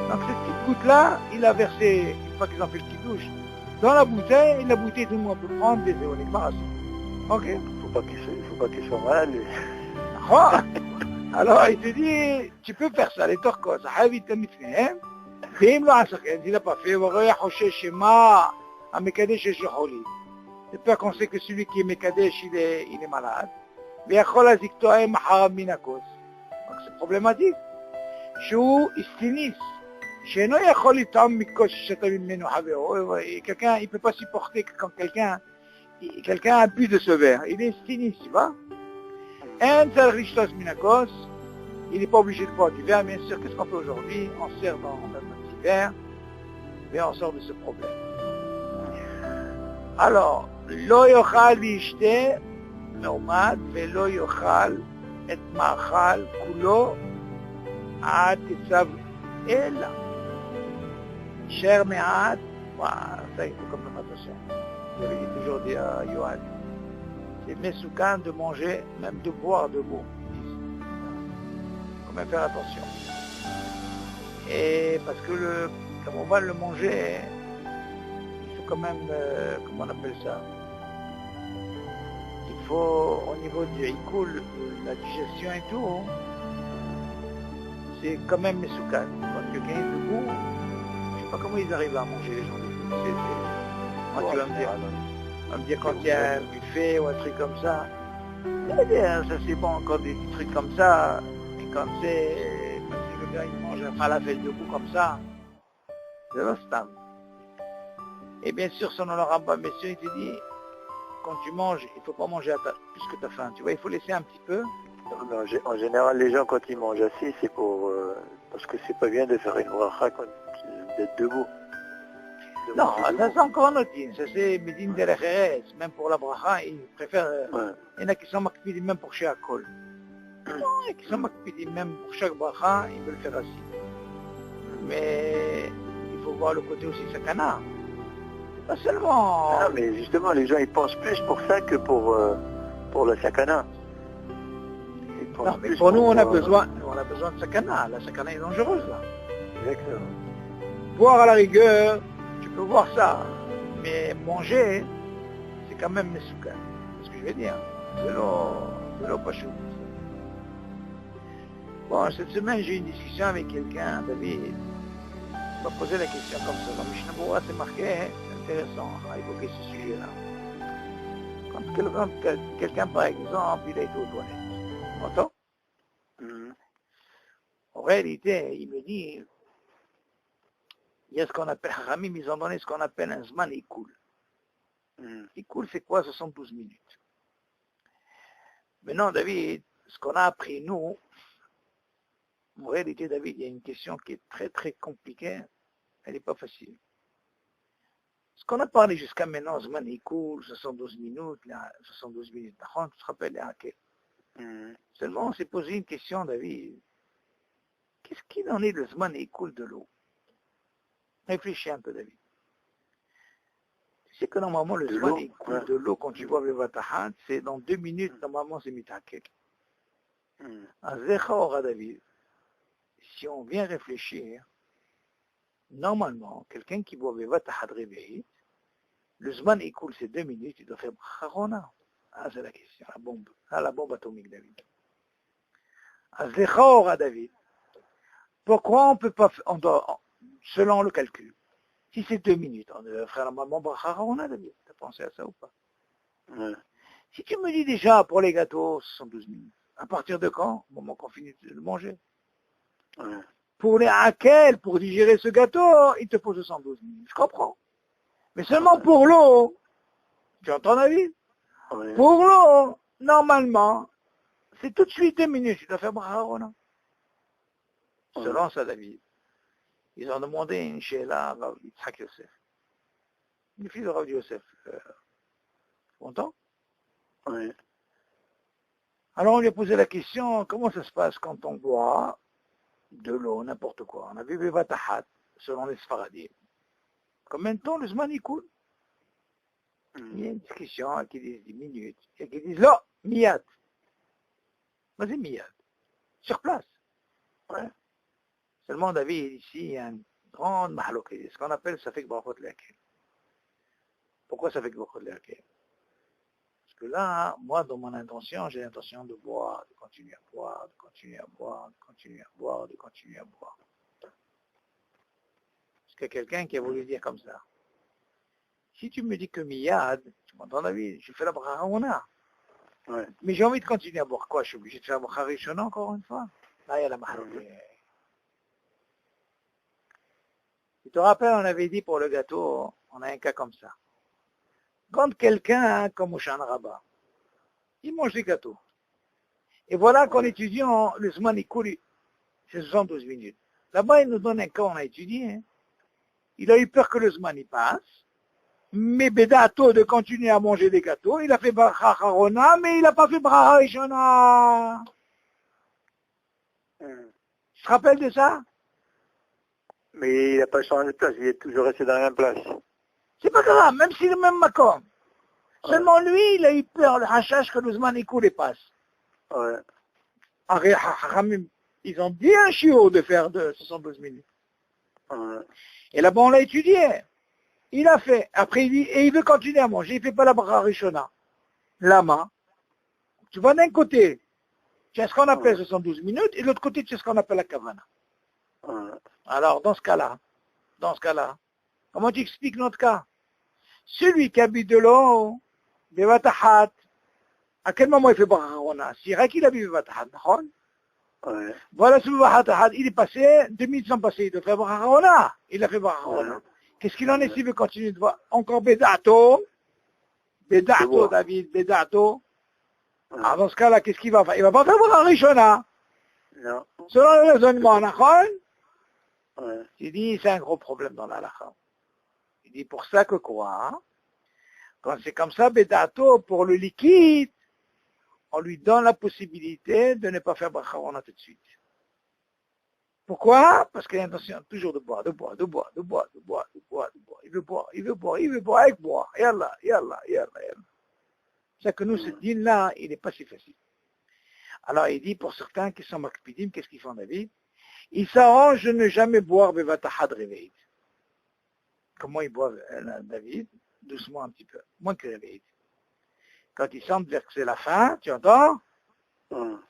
Donc cette petite goutte-là, il a versé, une fois qu'ils ont fait le kidouche, dans la bouteille, et la bouteille, tout le monde peut prendre des eaux. Ok? Faut pas qu'il soit malade, lui. Alors il te dit, tu peux faire ça, les torcos, il n'a pas fait, de peur qu'on sait que celui qui est Mekadesh, il est malade. Donc c'est problématique. Quelqu'un, il ne peut pas supporter que quand quelqu'un a bu de ce verre. Il est stinis, tu vois. Il n'est pas obligé de boire du verre, bien sûr. Qu'est-ce qu'on fait aujourd'hui? On sert dans un petit verre, mais on sort de ce problème. Alors, lo yochal vishte, לעומת ולא יאכל את מאכל כולו עד תצב אלא. יישאר מעט, ça il faut comme le matin. J'avais toujours dit à Yohan, c'est mesoukan de manger, même de boire de l'eau. Il faut même faire attention. Et parce que comme on va le manger, il faut quand même, comment on appelle ça? Au niveau du écoule, la digestion et tout, c'est quand même mesoukan. Quand quelqu'un est debout, je ne sais pas comment ils arrivent à manger les gens debout. Moi, tu vas me dire quand il y a un buffet ou un truc comme ça, ça c'est bon quand des trucs comme ça, mais quand c'est le gars il mange un falafel debout comme ça, c'est l'instant. Et bien sûr, selon le rabbin, messieurs, il te dit, quand tu manges, il ne faut pas manger plus que tu as faim. Tu vois, il faut laisser un petit peu. En général, les gens, quand ils mangent assis, c'est pour... parce que c'est pas bien de faire une bracha d'être debout. Non, ça c'est encore un autre dîne. Ça c'est Medine de l'Echeres. Même pour la bracha, ils préfèrent... Il y en a qui sont makpidim même pour chaque kol. Il y en a qui sont makpidim même pour chaque bracha, ils veulent faire assis. Mais il faut voir le côté aussi sakana. Pas seulement... Non, mais justement, les gens, ils pensent plus pour ça que pour le sakana. Non, mais pour nous, on a besoin de sakana. La sakana est dangereuse, là. Exactement. Boire à la rigueur, tu peux voir ça. Mais manger, c'est quand même mesoukan. C'est ce que je veux dire. C'est l'eau pas chaud. Bon, cette semaine, j'ai eu une discussion avec quelqu'un, David. Il m'a posé la question comme ça. Dans Mishnah Berurah, c'est marqué... intéressant à évoquer ce sujet-là. Quelqu'un, par exemple, il a été aux toilettes. Entends? En réalité, il me dit, il y a ce qu'on appelle, Haramim, ils ont donné ce qu'on appelle un Zman Ikoul. Ikoul, c'est quoi? 72 minutes. Maintenant, David, ce qu'on a appris, nous, en réalité, David, il y a une question qui est très, très compliquée. Elle n'est pas facile. Ce qu'on a parlé jusqu'à maintenant, Zman Ikoul, 72 minutes, là, 72 minutes, tu te rappelles, là, okay. Seulement, on s'est posé une question, David. Qu'est-ce qu'il en est de Zman Ikoul de l'eau? Réfléchis un peu, David. Tu sais que normalement, le Zman Ikoul de l'eau, quand tu vois Bevatahat, c'est dans 2 minutes, normalement, c'est Mitakel. Un Zechor, David, si on vient réfléchir, normalement, quelqu'un qui boit Bevatahat réveillé, le Zman Ikoul, c'est 2 minutes, il doit faire Bracharona. Ah, c'est la question, la bombe. Ah, la bombe atomique, David. Un Zechor, David. Pourquoi on peut pas, on doit, selon le calcul, si c'est 2 minutes, on devrait faire normalement Bracharona, David. T'as pensé à ça ou pas? Si tu me dis déjà, pour les gâteaux, 72 minutes, à partir de quand? Au moment qu'on finit de le manger. Pour les hakel, pour digérer ce gâteau, il te faut 72 minutes. Je comprends. Mais seulement pour l'eau, tu entends, David? Pour l'eau, normalement, c'est tout de suite 2 minutes, tu dois faire Bracharona. Selon ça, David, ils ont demandé une Sheila à Rav Yitzhak Yosef. Une fille de Rav Yosef. Content? Oui. Alors on lui a posé la question, comment ça se passe quand on boit de l'eau, n'importe quoi? On a vu Bevatahat, selon les Sfaradim. Combien de temps le Zman il coule? Il y a une discussion qui disent 10 minutes, et qui disent là, miyad. Vas-y, miyad. Sur place. Ouais. Seulement, David, ici, il y a une grande mahaloké, ce qu'on appelle ça fait que brachot le'akel. Pourquoi ça fait que brachot le'akel? Parce que là, moi, dans mon intention, j'ai l'intention de boire, de continuer à boire, de continuer à boire, de continuer à boire, de continuer à boire. Parce qu'il y a quelqu'un qui a voulu dire comme ça. Si tu me dis que miyad, tu m'entends, David, je fais la brachot. Ouais. Mais j'ai envie de continuer à boire quoi? Je suis obligé de faire la brachot rishona encore une fois? Là, il y a la mahaloké. Tu te rappelles, on avait dit pour le gâteau, on a un cas comme ça. Quand quelqu'un, comme au Shan Rabbah, il mange des gâteaux. Et voilà qu'en étudiant, le Zman il coule, c'est 72 minutes. Là-bas, il nous donne un cas, on a étudié. Hein. Il a eu peur que le Zman il passe, mais Bedato de continuer à manger des gâteaux, il a fait Bracha Harona, mais il n'a pas fait Bracha Rishona. Tu te rappelles de ça? Mais il n'a pas changé de place, il est toujours resté dans la même place. C'est pas grave, même si le même macom. Seulement lui, il a eu peur, le hachash, que le Zman il coule et passe. Ouais. Ils ont dit un chiot de faire de 72 minutes. Ouais. Et là-bas, on l'a étudié. Il a fait. Après, il dit, et il veut continuer à manger. Il ne fait pas la bracha rishona. Lama. Tu vois, d'un côté, tu as ce qu'on appelle 72 minutes, et de l'autre côté, tu as ce qu'on appelle la kavana. Alors, dans ce cas-là, comment tu expliques notre cas? Celui qui habite de l'eau, Bevatahat, à quel moment il fait Brachona? C'est vrai qu'il a vu Bevatahat, d'accord? Voilà, ce Bevatahat, il est passé, 2 minutes sont passées, il doit faire Brachona. Il a fait Brachona. Qu'est-ce qu'il en est s'il veut continuer de voir? Encore Bedato, David, Bedato. Alors, dans ce cas-là, qu'est-ce qu'il va faire? Il va pas faire Brachona. Non. Selon le raisonnement, d'accord? Il dit, c'est un gros problème dans la halakha. Il dit, pour ça que quoi? Quand c'est comme ça, Bedato, pour le liquide, on lui donne la possibilité de ne pas faire Bracharona tout de suite. Pourquoi? Parce qu'il a l'intention toujours de boire. Il veut boire avec boire. Yallah. C'est que nous, ce din-là, il n'est pas si facile. Alors, il dit, pour certains qui sont makpidim, qu'est-ce qu'ils font, David? Ils s'arrangent de ne jamais boire Bevatahad réveil. Comment ils boivent, David? Doucement un petit peu, moins que réveil. Quand ils sentent vers que c'est la fin, tu entends?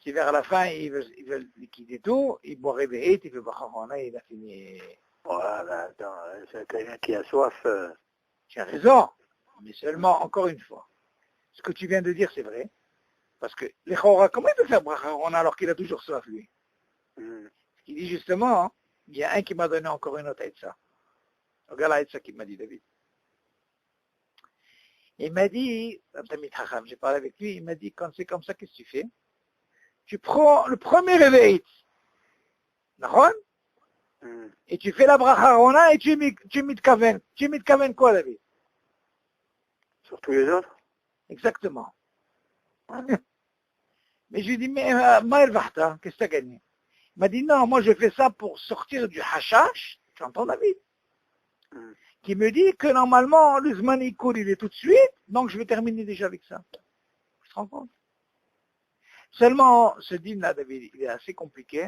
Si vers la fin, ils veulent liquider tout, ils boivent réveil, il fait Bacharona, il a fini. Voilà, attends, c'est quelqu'un qui a soif. Tu as raison, mais seulement, encore une fois, ce que tu viens de dire, c'est vrai. Parce que les Chora, comment il peut faire bracha Arona alors qu'il a toujours soif, lui? Il dit justement, hein, il y a un qui m'a donné encore une autre Aïtsa. Regarde l'Aïtsa qu'il m'a dit, David. Il m'a dit, j'ai parlé avec lui, il m'a dit, quand c'est comme ça, qu'est-ce que tu fais? Tu prends le premier réveil, d'accord? Et tu fais la bracha Arona et tu mitkaven. Tu mitkaven quoi, David? Sur tous les autres? Exactement. Mais je lui ai dit, mais Maël Vahta, qu'est-ce que tu as gagné? Il m'a dit, non, moi je fais ça pour sortir du hashash, tu entends David? Qui me dit que normalement, le Zman Ikoul, il est tout de suite, donc je vais terminer déjà avec ça. Tu te rends compte? Seulement, ce dîme-là, David, il est assez compliqué.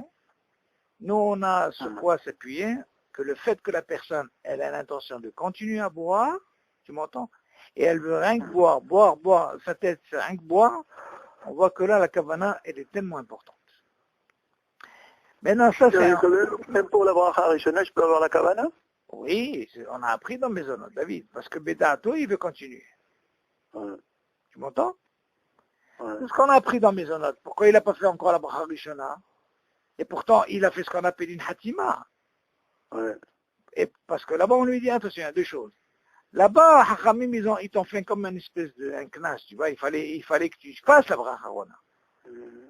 Nous, on a sur quoi s'appuyer, que le fait que la personne, elle a l'intention de continuer à boire, tu m'entends? Et elle veut rien que boire, sa tête, c'est rien que boire, on voit que là, la kavana, elle est tellement importante. Maintenant, ça, c'est... Même pour la bracha Rishona, je peux avoir la kavana? Oui, on a appris dans Maisonot, David, parce que Bedato, il veut continuer. Tu m'entends? C'est ce qu'on a appris dans Maisonot. Pourquoi il n'a pas fait encore la bracha Rishona? Et pourtant, il a fait ce qu'on appelle une hatima. Et parce que là-bas, on lui dit, attention, il y a deux choses. Là-bas, Hachamim, ils t'ont fait comme une espèce de knas, tu vois, il fallait que tu fasses la bracha Arona.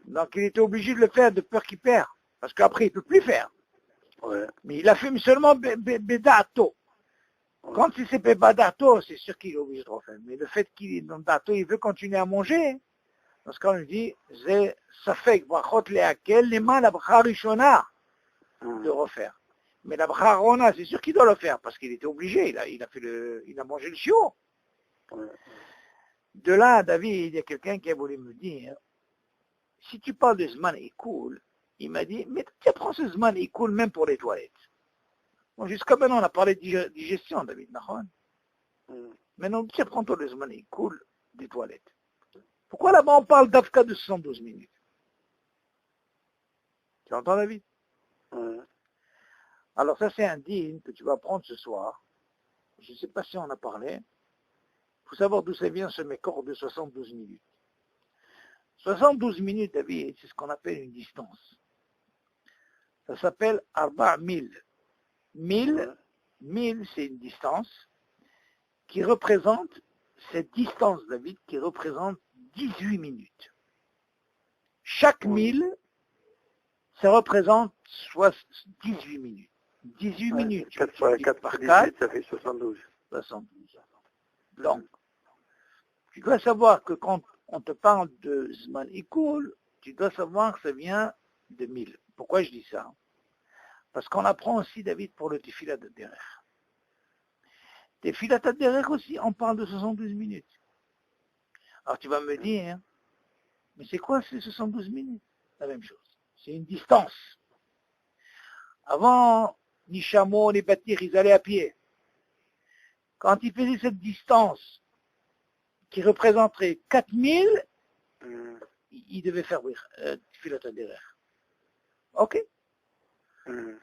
Donc, il était obligé de le faire de peur qu'il perd. Parce qu'après, il ne peut plus faire. Mais il a fait seulement Bedato. Quand il s'est fait Bedato, c'est sûr qu'il est obligé de refaire. Mais le fait qu'il est dans Dato, il veut continuer à manger. Dans ce cas, on lui dit, ça fait brachot leakel, les mains, la bracha Rishona, de refaire. Mais la bracha Arona, c'est sûr qu'il doit le faire, parce qu'il était obligé, il a mangé le chiot. De là, David, il y a quelqu'un qui a voulu me dire, si tu parles de Zman Ikoul, il m'a dit, mais tu apprends ce Zman Ikoul même pour les toilettes. Bon, jusqu'à maintenant, on a parlé de digestion, David, Nahon. Maintenant, tu apprends toi le Zman Ikoul des toilettes. Pourquoi là-bas on parle d'Afka de 72 minutes? Tu entends, David? Alors ça, c'est un dîme que tu vas prendre ce soir. Je ne sais pas si on a parlé. Il faut savoir d'où ça vient ce mécor de 72 minutes. 72 minutes, David, c'est ce qu'on appelle une distance. Ça s'appelle Arba' Mil. Mil, c'est une distance qui représente, cette distance, David, qui représente 18 minutes. Chaque 1000, ça représente 18 minutes. 18 minutes. 4 fois 4 par 4, ça fait 72. 72. Donc, tu dois savoir que quand on te parle de Zman Ikoul, tu dois savoir que ça vient de 1000. Pourquoi je dis ça? Parce qu'on apprend aussi, David, pour le Tefilat Derech. Tefilat Derech aussi, on parle de 72 minutes. Alors tu vas me dire, mais c'est quoi ces 72 minutes? La même chose. C'est une distance. Avant, ni chameaux, ni bâtir, ils allaient à pied. Quand ils faisaient cette distance, qui représenterait 4000, ils devaient faire Tefilat Derech. Ok?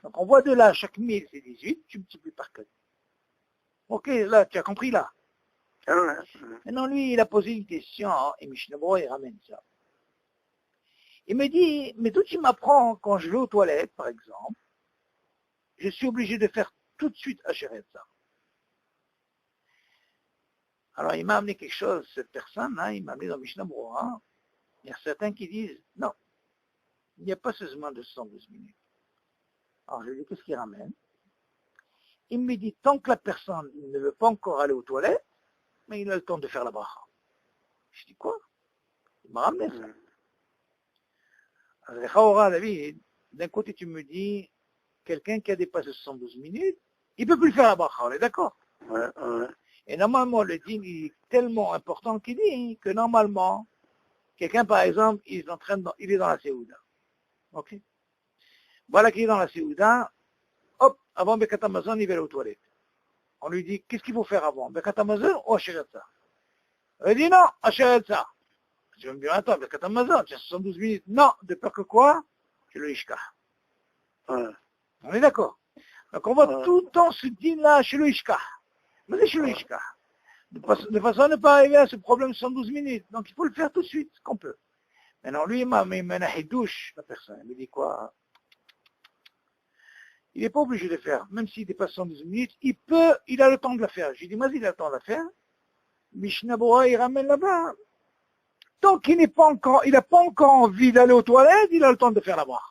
Donc on voit de là, chaque 1000 c'est 18, tu multiplies par 4. Ok, là, tu as compris là. Maintenant, lui, il a posé une question, et Mishnabro, il ramène ça. Il me dit, mais d'où tu m'apprends quand je vais aux toilettes, par exemple, je suis obligé de faire tout de suite Asheretza ça. Alors, il m'a amené quelque chose, cette personne, il m'a amené dans Mishnabro. Il y a certains qui disent, non, il n'y a pas ce Zman de 112 minutes. Alors, je lui dis, qu'est-ce qu'il ramène? Il me dit, tant que la personne ne veut pas encore aller aux toilettes, mais il a le temps de faire la bracha. Je dis, quoi? Il m'a ramené ça. Alors, David, d'un côté, tu me dis, quelqu'un qui a dépassé 72 minutes, il ne peut plus faire la bracha, on est d'accord? Et normalement, le dîme est tellement important qu'il dit que normalement, quelqu'un, par exemple, il est dans la Séouda. Ok? Voilà qu'il est dans la Séouda, hop, avant Bekat Amazon, il va aller aux toilettes. On lui dit, qu'est-ce qu'il faut faire avant? Bekat Amazon ou Asheretza? Il dit non, Asheretza. Je vais me dire, attends, Bekat Amazon, tu as 72 minutes. Non, de peur que quoi? C'est le Ishka. On est d'accord? Donc on voit tout le temps ce dîme-là chez le Ishka. Mais c'est chez le Ishka. de façon à ne pas arriver à ce problème 112 minutes. Donc il faut le faire tout de suite, qu'on peut. Maintenant, lui, il douche, la personne. Il me dit quoi? Il n'est pas obligé de faire, même s'il dépasse 112 minutes, il a le temps de la faire. J'ai dit, vas-y, il a le temps de la faire. Mishnah Bora, il ramène là-bas. Tant qu'il n'a pas encore envie d'aller aux toilettes, il a le temps de faire là-bas.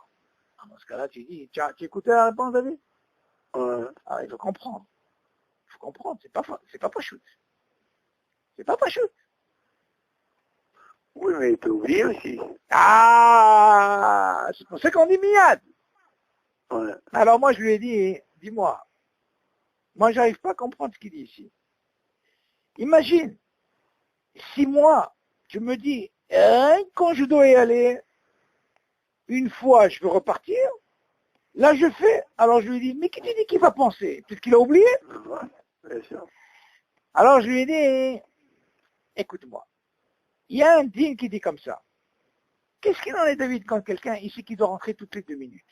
Dans ce cas-là, tu dis, tu écouté la réponse, David? Ah, il faut comprendre. Il faut comprendre, c'est pas pachout. C'est pas pachout. Oui, mais il peut oublier aussi. Ah, c'est pour ça qu'on dit miad. Ouais. Alors moi, je lui ai dit, dis-moi, moi, j'arrive pas à comprendre ce qu'il dit ici. Imagine, si moi, tu me dis, quand je dois y aller, une fois, je veux repartir, là, je fais. Alors, je lui dis, mais qui tu dis qu'il va penser? Peut-être qu'il a oublié? Ouais, bien sûr. Alors, je lui ai dit, écoute-moi, il y a un dîne qui dit comme ça. Qu'est-ce qu'il en est, David, quand quelqu'un, ici, qui doit rentrer toutes les 2 minutes?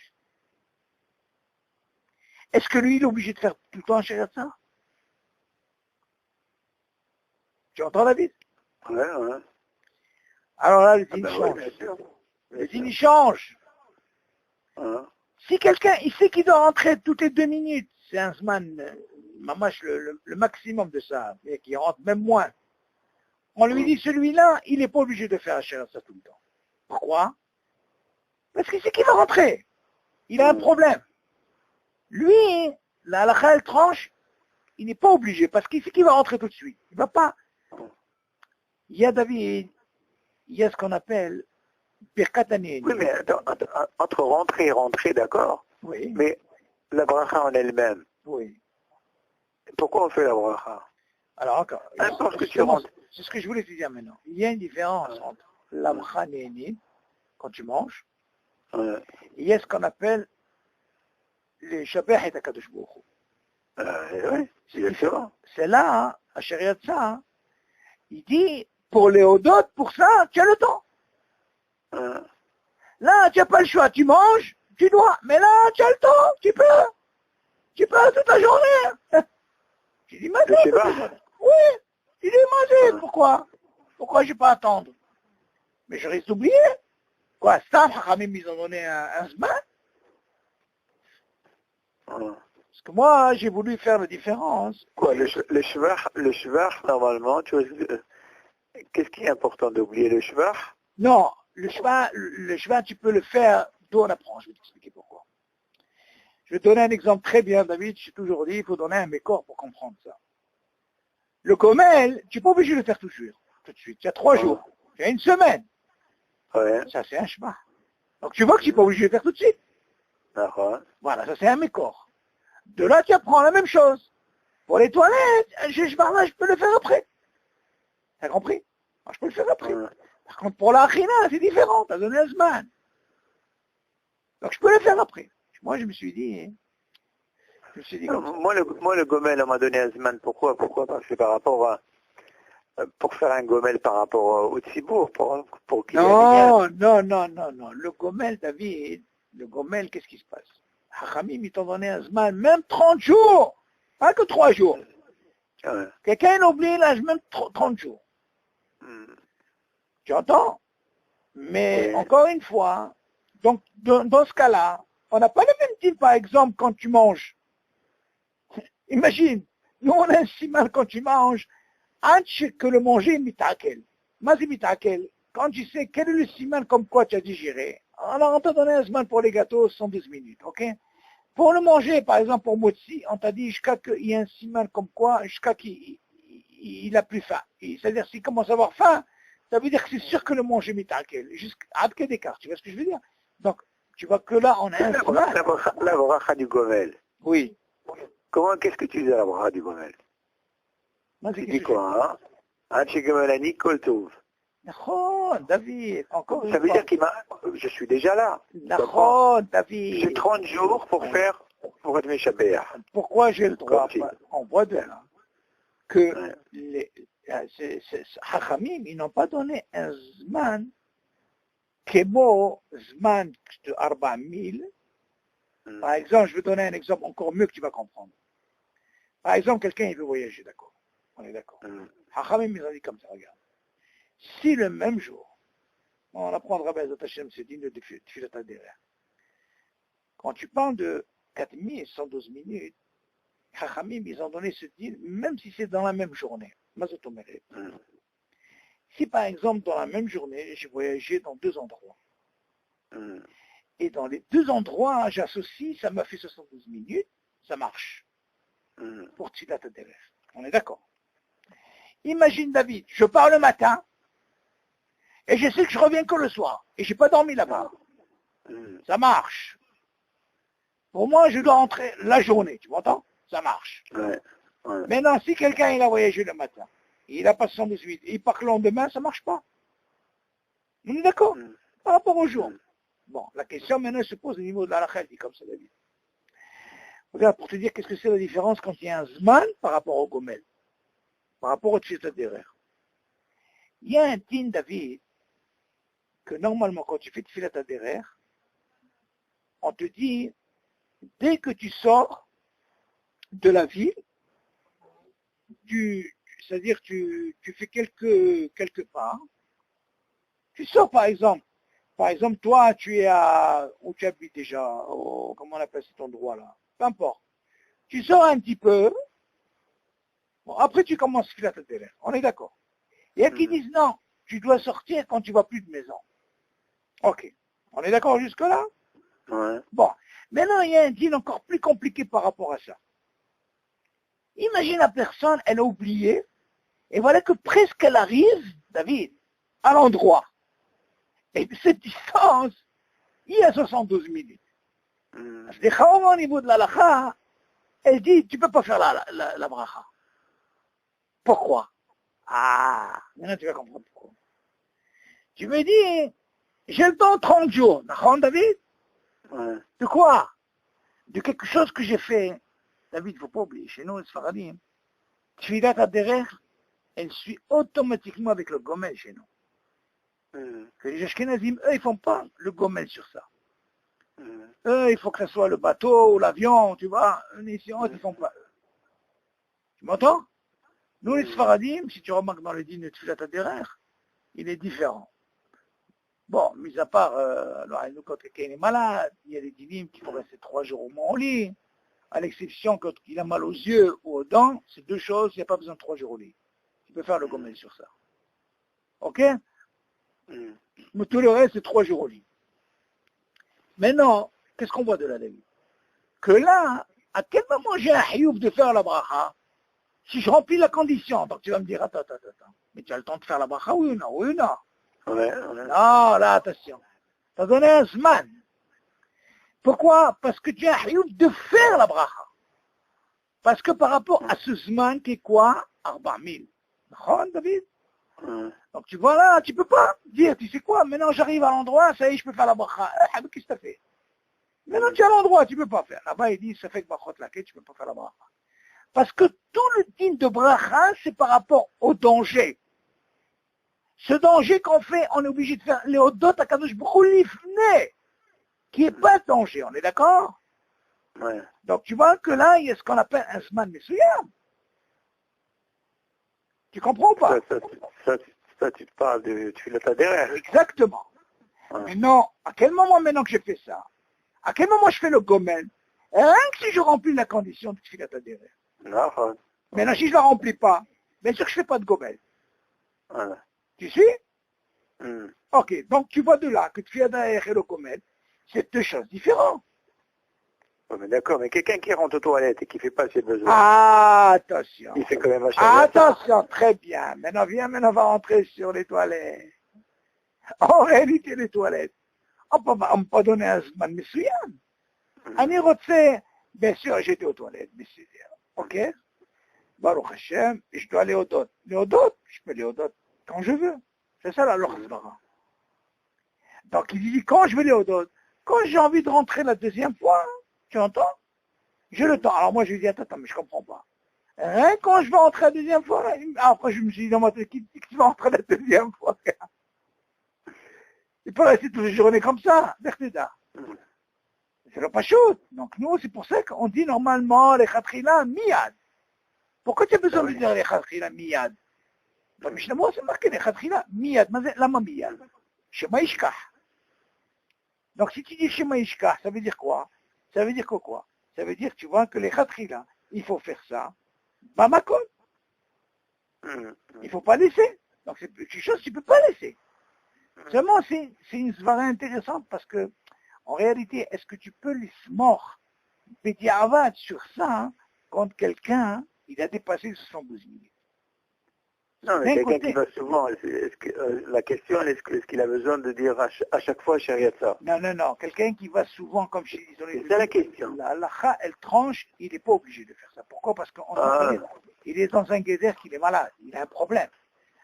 Est-ce que lui, il est obligé de faire tout le temps un shariat ça? Tu entends, David? Ouais. Alors là, le dîne change. Le dîne change. Si quelqu'un, il sait qu'il doit rentrer toutes les 2 minutes, c'est un zman, mamache, le maximum de ça, et qui rentre même moins. On lui dit, celui-là, il n'est pas obligé de faire un shariat ça tout le temps. Pourquoi? Parce qu'il sait qu'il va rentrer. Il a un problème. Lui, la halakha, elle tranche, il n'est pas obligé, parce qu'il sait qu'il va rentrer tout de suite. Il va pas. Il y a, David, il y a ce qu'on appelle Birkat Haniyeh. Oui, mais entre rentrer et rentrer, d'accord. Oui. Mais la bracha en elle-même. Oui. Pourquoi on fait la bracha? Alors encore, c'est ce que je voulais te dire maintenant. Il y a une différence entre la bracha Haniyeh, quand tu manges, et il y a ce qu'on appelle les Shabbat et Akadosh Baruch Hu. Oui, c'est différent. C'est là, à Shariat ça, il dit, pour les Hodot, pour ça, tu as le temps. Là, tu n'as pas le choix, tu manges, tu dois, mais là, tu as le temps, tu peux toute la journée. Tu dis, mais oui, tu dis, mais pourquoi je vais pas attendre? Mais je risque d'oublier. Quoi, ça, Hachamim, ils ont donné un zman? Parce que moi, j'ai voulu faire la différence. Quoi, le shvar, normalement, qu'est-ce qui est important d'oublier le shvar? Non, le shvar, tu peux le faire d'où on apprend. Je vais t'expliquer pourquoi. Je vais te donner un exemple très bien, David. J'ai toujours dit, il faut donner un mécor pour comprendre ça. Le gomel, tu n'es pas obligé de le faire tout de suite. Il y a 3 jours. Il y a 1 semaine. Ouais. Ça, c'est un shvar. Donc, tu vois que tu n'es pas obligé de le faire tout de suite. Voilà, ça, c'est un mécor. De là, tu apprends la même chose. Pour les toilettes, je peux le faire après. T'as compris? Moi, je peux le faire après. Par contre, pour la achina, c'est différent. T'as donné un zman. Donc, je peux le faire après. Moi, je me suis dit comme ça. Moi, le gomel, on m'a donné un zman. Pourquoi? Parce que par rapport à... Pour faire un gomel par rapport au tzibour, pour qu'il y ait Non. Le gomel, David, qu'est-ce qui se passe? Hachamim, ils t'ont donné un zman, même 30 jours. Pas que 3 jours. Ouais. Quelqu'un a oublié l'âge, même 30 jours. Tu entends? Mais encore une fois, donc dans ce cas-là, on n'a pas le même type, par exemple, quand tu manges. Imagine, nous on a un siman quand tu manges, que le manger mitakel. Mazi mitakel. Quand tu sais quel est le siman comme quoi tu as digéré, alors on t'a donné un siman pour les gâteaux 112 minutes, ok? Pour le manger, par exemple, pour Motsi, on t'a dit jusqu'à qu'il y ait un siman comme quoi, jusqu'à qu'il a plus faim. C'est-à-dire, s'il commence à avoir faim, ça veut dire que c'est sûr que le manger mitakel. Jusqu'à quel écart, tu vois ce que je veux dire? Donc, tu vois que là, on a un siman. La bracha du gomel. Oui. Qu'est-ce que tu dis à la bracha du gomel? Tu dis quoi, hein? David, encore une fois. Ça veut dire je suis déjà là. David. J'ai 30 jours pour être méchabéa. Pourquoi j'ai le droit? On voit de là que les Hachamim, ils n'ont pas donné un zman kemo zman de 4000. Par exemple, je vais donner un exemple encore mieux que tu vas comprendre. Par exemple, quelqu'un il veut voyager, d'accord. On est d'accord. Hachamim, ils ont dit comme ça, regarde. Si le même jour, on apprendra Bezat Hashem, c'est digne de Tfilat HaDerech. Quand tu parles de 4112 minutes, Hachamim, ils ont donné ce deal, même si c'est dans la même journée. Mazotomeret. Si par exemple, dans la même journée, j'ai voyagé dans 2 endroits, et dans les 2 endroits, j'associe, ça m'a fait 72 minutes, ça marche. Pour Tfilat HaDerech. On est d'accord. Imagine David, je pars le matin, et je sais que je reviens que le soir, et j'ai pas dormi là-bas. Ça marche. Pour moi, je dois rentrer la journée, tu m'entends? Ça marche. Maintenant, si quelqu'un il a voyagé le matin, il a pas 118, et il part le lendemain, ça marche pas. On est d'accord? Par rapport au jour. Bon, la question maintenant se pose au niveau de la halakha, dit comme ça David. Regarde, pour te dire qu'est-ce que c'est la différence quand il y a un zman par rapport au gomel, par rapport au tfilat HaDerech. Il y a un din David, que normalement quand tu fais tfilat HaDerech, on te dit, dès que tu sors de la ville, c'est-à-dire tu fais quelques pas, tu sors par exemple, toi tu es où tu habites déjà, comment on appelle cet endroit-là, peu importe, tu sors un petit peu, bon, après tu commences tfilat HaDerech, on est d'accord. Il y a qui disent non, tu dois sortir quand tu vas plus de maison. Ok, on est d'accord jusque-là? Bon, maintenant il y a un deal encore plus compliqué par rapport à ça. Imagine la personne, elle a oublié, et voilà que presque elle arrive, David, à l'endroit. Et cette distance, il y a 72 minutes. Les Chahom au niveau de la halakha, elle dit, tu ne peux pas faire la bracha. Pourquoi? Ah, maintenant tu vas comprendre pourquoi. Tu me dis, j'ai le temps 30 jours, d'accord David? De quoi? De quelque chose que j'ai fait. David, il ne faut pas oublier, chez nous, les Sfaradim, Tfilat HaDerech, elle suit automatiquement avec le gomel chez nous. Que les Ashkenazim, eux, ils font pas le gomel sur ça. Eux, il faut que ce soit le bateau ou l'avion, tu vois. Les Sion, ils font pas. Tu m'entends? Nous, les Sfaradim, si tu remarques dans le din de Tfilat HaDerech, il est différent. Bon, mis à part, alors, nous, quand quelqu'un est malade, il y a des dinim qui faut rester 3 jours au moins au lit. À l'exception quand il a mal aux yeux ou aux dents, c'est 2 choses, il n'y a pas besoin de 3 jours au lit. Tu peux faire le gomel sur ça. Ok? Mais tout le reste, c'est 3 jours au lit. Maintenant, qu'est-ce qu'on voit de la David? Que là, à quel moment j'ai un hiouf de faire la bracha? Si je remplis la condition, donc tu vas me dire, attends, mais tu as le temps de faire la bracha, oui ou non? Oui ou non? Non, là, attention. Tu as donné un zman. Pourquoi? Parce que tu as un hiouf de faire la bracha. Parce que par rapport à ce zman qui est quoi? 4000. D'accord, David? Donc tu vois là, tu peux pas dire, tu sais quoi, maintenant j'arrive à l'endroit, ça y est, je peux faire la bracha. Qu'est-ce que tu as fait? Maintenant tu es à l'endroit, tu peux pas faire. Là-bas, il dit, ça fait que brachot laquelle tu peux pas faire la bracha. Parce que tout le din de bracha, c'est par rapport au danger. Ce danger qu'on fait, on est obligé de faire les odot à Kadosh Baruch Hu lifnei, qui n'est pas de danger, on est d'accord? Donc tu vois que là, il y a ce qu'on appelle un zman mesuyam. Tu comprends ou pas? Ça, tu te parles de Tfilat HaDerech. Exactement. Maintenant, à quel moment maintenant que j'ai fait ça? À quel moment je fais le gomel? Rien que si je remplis la condition de Tfilat HaDerech. Maintenant, si je ne la remplis pas, bien sûr que je ne fais pas de gomel. Tu sais? Ok, donc tu vois de là que Tfilat HaDerech et le gomel, c'est 2 choses différentes. Mais d'accord, mais quelqu'un qui rentre aux toilettes et qui ne fait pas ses besoins. Attention. Il fait quand même attention, très bien. Maintenant, on va rentrer sur les toilettes. En réalité, les toilettes, on ne peut pas donner un zman mesuyam. Ani rotse, bien sûr, j'étais aux toilettes, mais c'est ok. Baruch Hashem, et je dois aller au dot. Les odot, je peux aller au dot quand je veux. C'est ça la lochzvara. Donc il dit, quand je vais aller au dot, quand j'ai envie de rentrer la 2e fois, tu entends? J'ai le temps. Alors moi je lui dis, attends, mais je comprends pas. Hein, quand je vais rentrer la 2e fois, après je me suis dit dans ma tête, qui dit que tu vas rentrer la 2e fois? Il peut rester toutes les journées comme ça, Berthéda. C'est le pas chaud. Donc nous, c'est pour ça qu'on dit normalement les khatrila miyad. Pourquoi tu as besoin de dire les khadkhila miyad? Dans le Mishnah, c'est marqué les khadkhila miyad. Lama miyad. Shema ishkah. Donc si tu dis Shema ishkah, ça veut dire quoi? Ça veut dire quoi? Ça veut dire, tu vois, que les khadkhila, il faut faire ça. Bamakon. Il ne faut pas laisser. Donc c'est quelque chose que tu ne peux pas laisser. Seulement, c'est une svara intéressante parce que, en réalité, est-ce que tu peux les smor Bediavad sur ça, quand quelqu'un, il a dépassé 72 minutes? Non, mais quelqu'un qui va souvent, la question, est-ce qu'il a besoin de dire à chaque fois Shariatza? Non. Quelqu'un qui va souvent, comme chez les c'est ça la question. La halakha, elle tranche, il n'est pas obligé de faire ça. Pourquoi? Parce qu'il est dans un guéder qu'il est malade, il a un problème.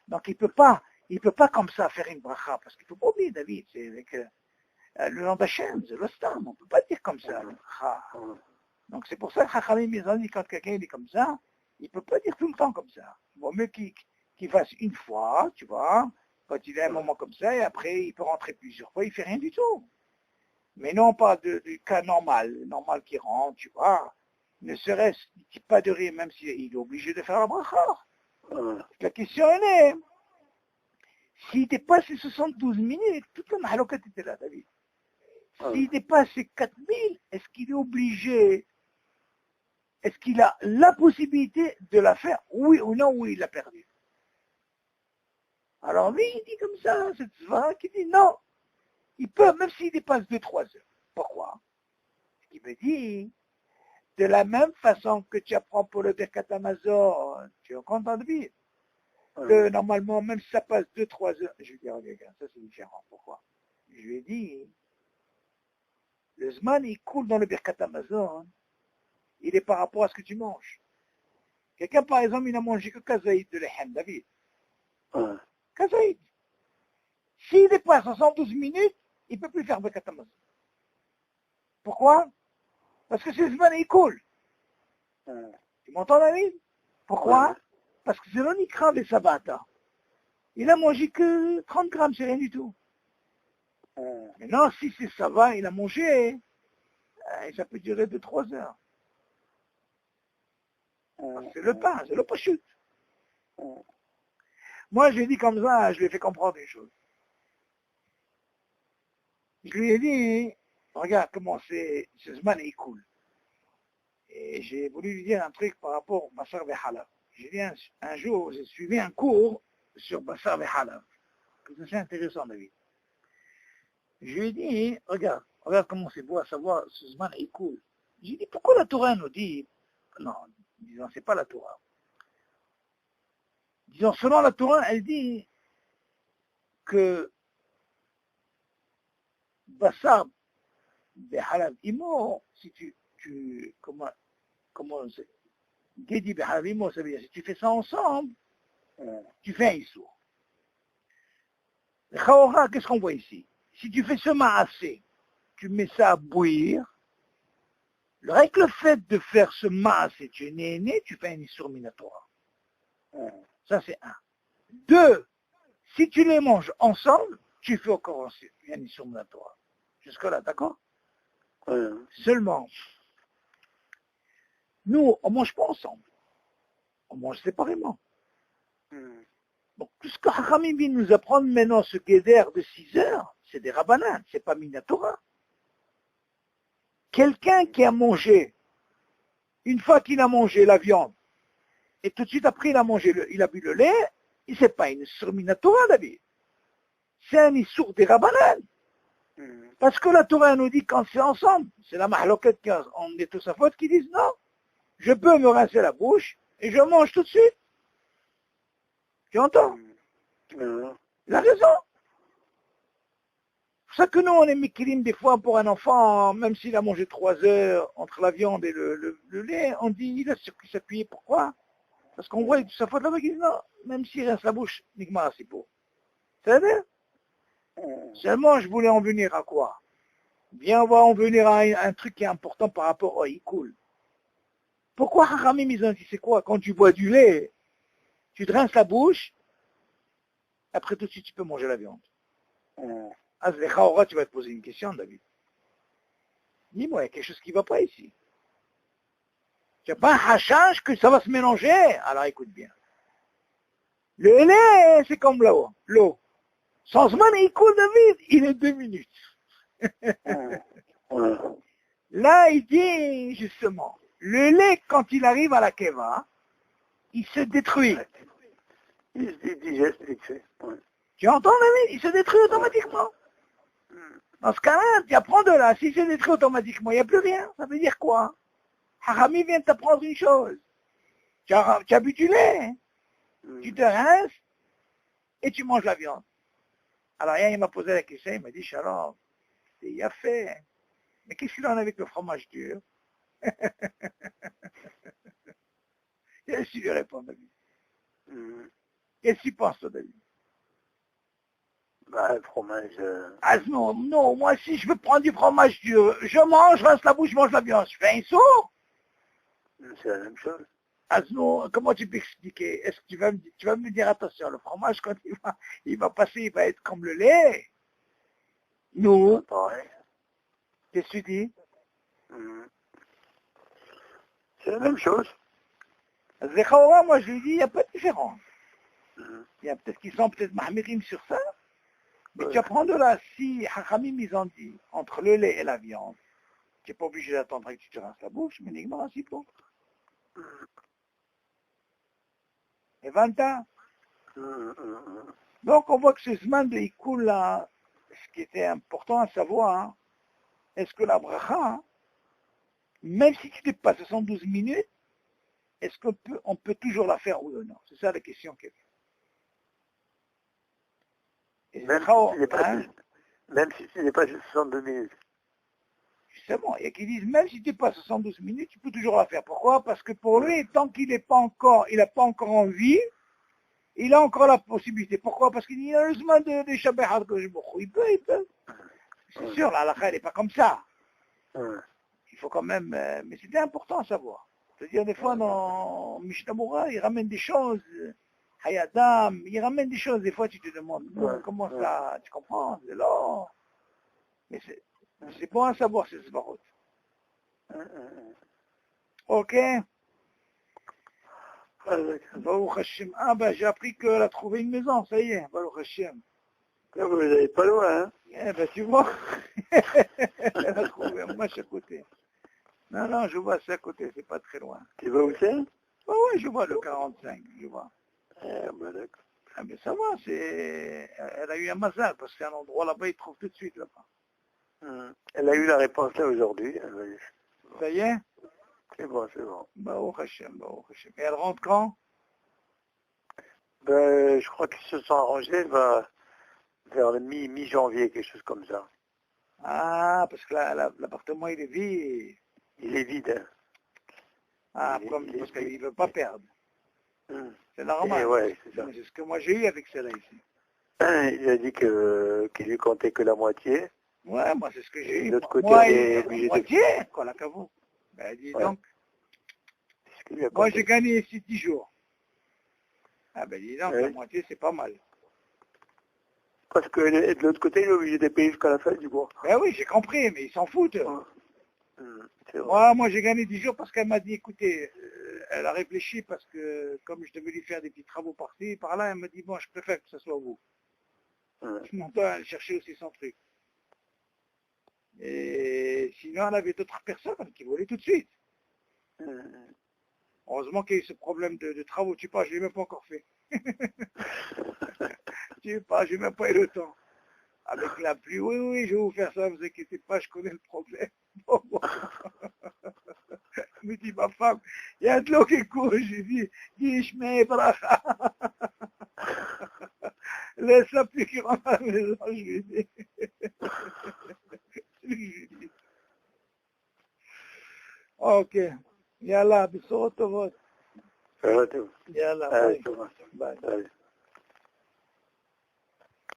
Donc il peut pas comme ça faire une bracha, parce qu'il ne faut pas oublier, David, c'est avec le nom d'Hachem, c'est le stam, on ne peut pas dire comme ça. Donc c'est pour ça que Chachamim, ils ont dit, quand quelqu'un est comme ça, il ne peut pas dire tout le temps comme ça. Il vaut mieux qu'il fasse une fois, tu vois, quand il a un moment comme ça, et après il peut rentrer plusieurs fois, il ne fait rien du tout. Mais non, on parle du cas normal qui rentre, tu vois, ne serait-ce pas de rire, même s'il est obligé de faire la bracha. La question elle est, s'il dépasse les 72 minutes, toute la mahalokat était là, David. S'il dépasse les 4000, est-ce qu'il est obligé, est-ce qu'il a la possibilité de la faire, oui ou non, ou il l'a perdu? Alors lui, il dit comme ça, cette svara qui dit non. Il peut, même s'il dépasse 2-3 heures. Pourquoi? Il me dit, de la même façon que tu apprends pour le Birkat Hamazon, tu es content de vivre. Que normalement, même si ça passe 2-3 heures, je lui dis, regarde, ça c'est différent. Pourquoi? Je lui ai dit, le Zman, il coule dans le Birkat Hamazon, il est par rapport à ce que tu manges. Quelqu'un, par exemple, il n'a mangé que kazaïd de l'Ehem, David. Kazaïd. S'il dépasse 72 minutes, il ne peut plus faire Birkat Hamazon. Pourquoi? Parce que c'est le Zman, il coule. Tu m'entends, David? Pourquoi? Parce que c'est l'onikra des sabata. Il a mangé que 30 grammes, c'est rien du tout. Maintenant, si c'est ça va, il a mangé, ça peut durer 2-3 heures. C'est le pain, c'est le pachut. Moi, j'ai dit comme ça, je lui ai fait comprendre une chose. Je lui ai dit, regarde comment ce zman est cool. Et j'ai voulu lui dire un truc par rapport au Bassar Halab. J'ai dit un jour, j'ai suivi un cours sur Bassar Halab. C'est intéressant, David. Je lui ai dit, regarde comment c'est beau à savoir, ce zman est cool. J'ai dit, pourquoi la Torah nous dit, non, disons, c'est pas la Torah. Disons, selon la Torah, elle dit que Bassar Halab Imo, si comment c'est, Gedi Halab Imo, ça veut dire, si tu fais ça ensemble, tu fais un issour. Le Chaora, qu'est-ce qu'on voit ici? Si tu fais ce maasé, tu mets ça à bouillir, avec le fait de faire ce maasé, tu es né, tu fais un issour minatoire. Ça c'est un. 2, si tu les manges ensemble, tu fais encore un issour minatoire. Jusque-là, d'accord? Seulement, nous, on ne mange pas ensemble. On mange séparément. Donc, tout ce que Hachamim vient nous apprendre maintenant, ce guéder de 6 heures, c'est des rabbanan, c'est pas Minatora. Quelqu'un qui a mangé, une fois qu'il a mangé la viande, et tout de suite après il a bu le lait, c'est pas une Issour Minatora, David. C'est un Issour des rabbanan. Parce que la Torah nous dit quand c'est ensemble, c'est la mahloket on est tous à faute qui disent non, je peux me rincer la bouche et je mange tout de suite. Tu entends? La raison. C'est pour ça que nous, on est mikilim des fois pour un enfant, même s'il a mangé 3 heures entre la viande et le lait, on dit, il a sur qui s'appuyer. Pourquoi? Parce qu'on voit tout sa faute là-bas qui dit non, même s'il rince la bouche, Nigmar, c'est beau. Ça veut dire? Seulement, je voulais en venir à quoi? Bien, on va en venir à un truc qui est important par rapport au Ikoul. Pourquoi Haramim, ils ont dit, c'est quoi? Quand tu bois du lait, tu te rinces la bouche, après tout de suite, tu peux manger la viande. Ah, tu vas te poser une question, David. Dis-moi, il y a quelque chose qui ne va pas ici. Tu n'as pas un hachage que ça va se mélanger. Alors écoute bien. Le lait, c'est comme l'eau. Sans zman, il coule de vide, il est 2 minutes. Là, il dit justement, le lait, quand il arrive à la keva, il se détruit. Il se digeste vite fait. Ouais. Tu entends, David? Il se détruit automatiquement. Dans ce cas-là, tu apprends de là. S'il se détruit automatiquement, il n'y a plus rien. Ça veut dire quoi? Harami vient de t'apprendre une chose. Tu as bu du lait. Tu te rinces et tu manges la viande. Alors, il m'a posé la question, il m'a dit, Shalom, il a fait. Mais qu'est-ce qu'il en a avec le fromage dur? Qu'est-ce que tu lui réponds, David? Qu'est-ce que tu penses, toi, David? Bah, le fromage... Ah non, moi si je veux prendre du fromage dur, je mange, je rince la bouche, je mange la viande. Je fais un saut? C'est la même chose. Ah non, comment tu peux expliquer? Est-ce que tu vas me dire, attention, le fromage, quand il va passer, il va être comme le lait? Non. Pareil. Qu'est-ce que tu dis? C'est la même chose. Zéchaora, moi je lui dis, il n'y a pas de différence. Il y a peut-être qu'ils sont peut-être mahmirim sur ça, mais tu apprends de là, si Hachamim ils ont dit, entre le lait et la viande, tu n'es pas obligé d'attendre que tu te rinces la bouche, mais uniquement ainsi pour. Et 20 ans. Donc on voit que ce Zman de Ikoul là, ce qui était important à savoir, est-ce que la bracha, même si tu dépasses 72 minutes, est-ce qu'on peut toujours la faire ou non? C'est ça la question qu'elle fait. Même si ce n'est pas juste 62 minutes. Justement, il y a qui disent, même si tu passes 72 minutes, tu peux toujours la faire. Pourquoi? Parce que pour lui, tant qu'il n'a pas encore envie, il a encore la possibilité. Pourquoi? Parce qu'il y a le Zman de Shabbat que je il peut. C'est sûr, la halakha, elle n'est pas comme ça. Il faut quand même, mais c'était important à savoir. C'est-à-dire, des fois, dans Mishnah, il ramène des choses, Hayadam, il ramène des choses, des fois, tu te demandes, comment ça, tu comprends? C'est là. Mais c'est bon à savoir, ces svarot. Ok? Baruch Hashem. Ah ben, j'ai appris qu'elle a trouvé une maison, ça y est, Baruch Hashem. Là, vous n'êtes pas loin, hein? Eh ben, tu vois, elle a trouvé un match à côté. Non, je vois ça à côté, c'est pas très loin. Tu vois où c'est? Oui, je vois le 45, je vois. Ben d'accord. Ah mais ça va, elle a eu un mazal, parce que c'est un endroit là-bas, il trouve tout de suite là-bas. Elle a eu la réponse là aujourd'hui. Ça y est? C'est bon, c'est bon. Baruch Hashem, Baruch Hashem. Et elle rentre quand? Ben, je crois qu'ils se sont arrangés vers le mi-janvier, quelque chose comme ça. Ah, parce que l'appartement, il est vide. Il est vide. Hein. Ah, parce qu'il ne veut pas perdre. C'est normal. Ouais, c'est ça. C'est ce que moi j'ai eu avec celle-là ici. Il a dit qu'il lui comptait que la moitié. Ouais, moi c'est ce que j'ai eu. De l'autre côté, moi, il est obligé de... moitié, quoi, la cavo. Ben, dis donc. Moi j'ai gagné ici 10 jours. Ah ben dis donc, la moitié c'est pas mal. Parce que de l'autre côté, il est obligé de payer jusqu'à la fin du mois. Ben oui, j'ai compris, mais ils s'en foutent. Moi j'ai gagné 10 jours parce qu'elle m'a dit, écoutez, elle a réfléchi parce que comme je devais lui faire des petits travaux par-ci, par-là, elle m'a dit, bon, je préfère que ce soit vous. Je m'entends, elle cherchait aussi son truc. Et sinon, elle avait d'autres personnes qui voulaient tout de suite. Heureusement qu'il y a eu ce problème de travaux. Tu sais pas, je ne l'ai même pas encore fait. Tu sais pas, je n'ai même pas eu le temps. Avec la pluie, oui, je vais vous faire ça, ne vous inquiétez pas, je connais le problème. Bon. Me dit ma femme, il y a de l'eau qui court. J'ai dit, je mets bracha. Laisse la pluie qui rentre à la maison, je lui dis. Ok. Yallah, bisous, tovot. Yallah, bye. Bye.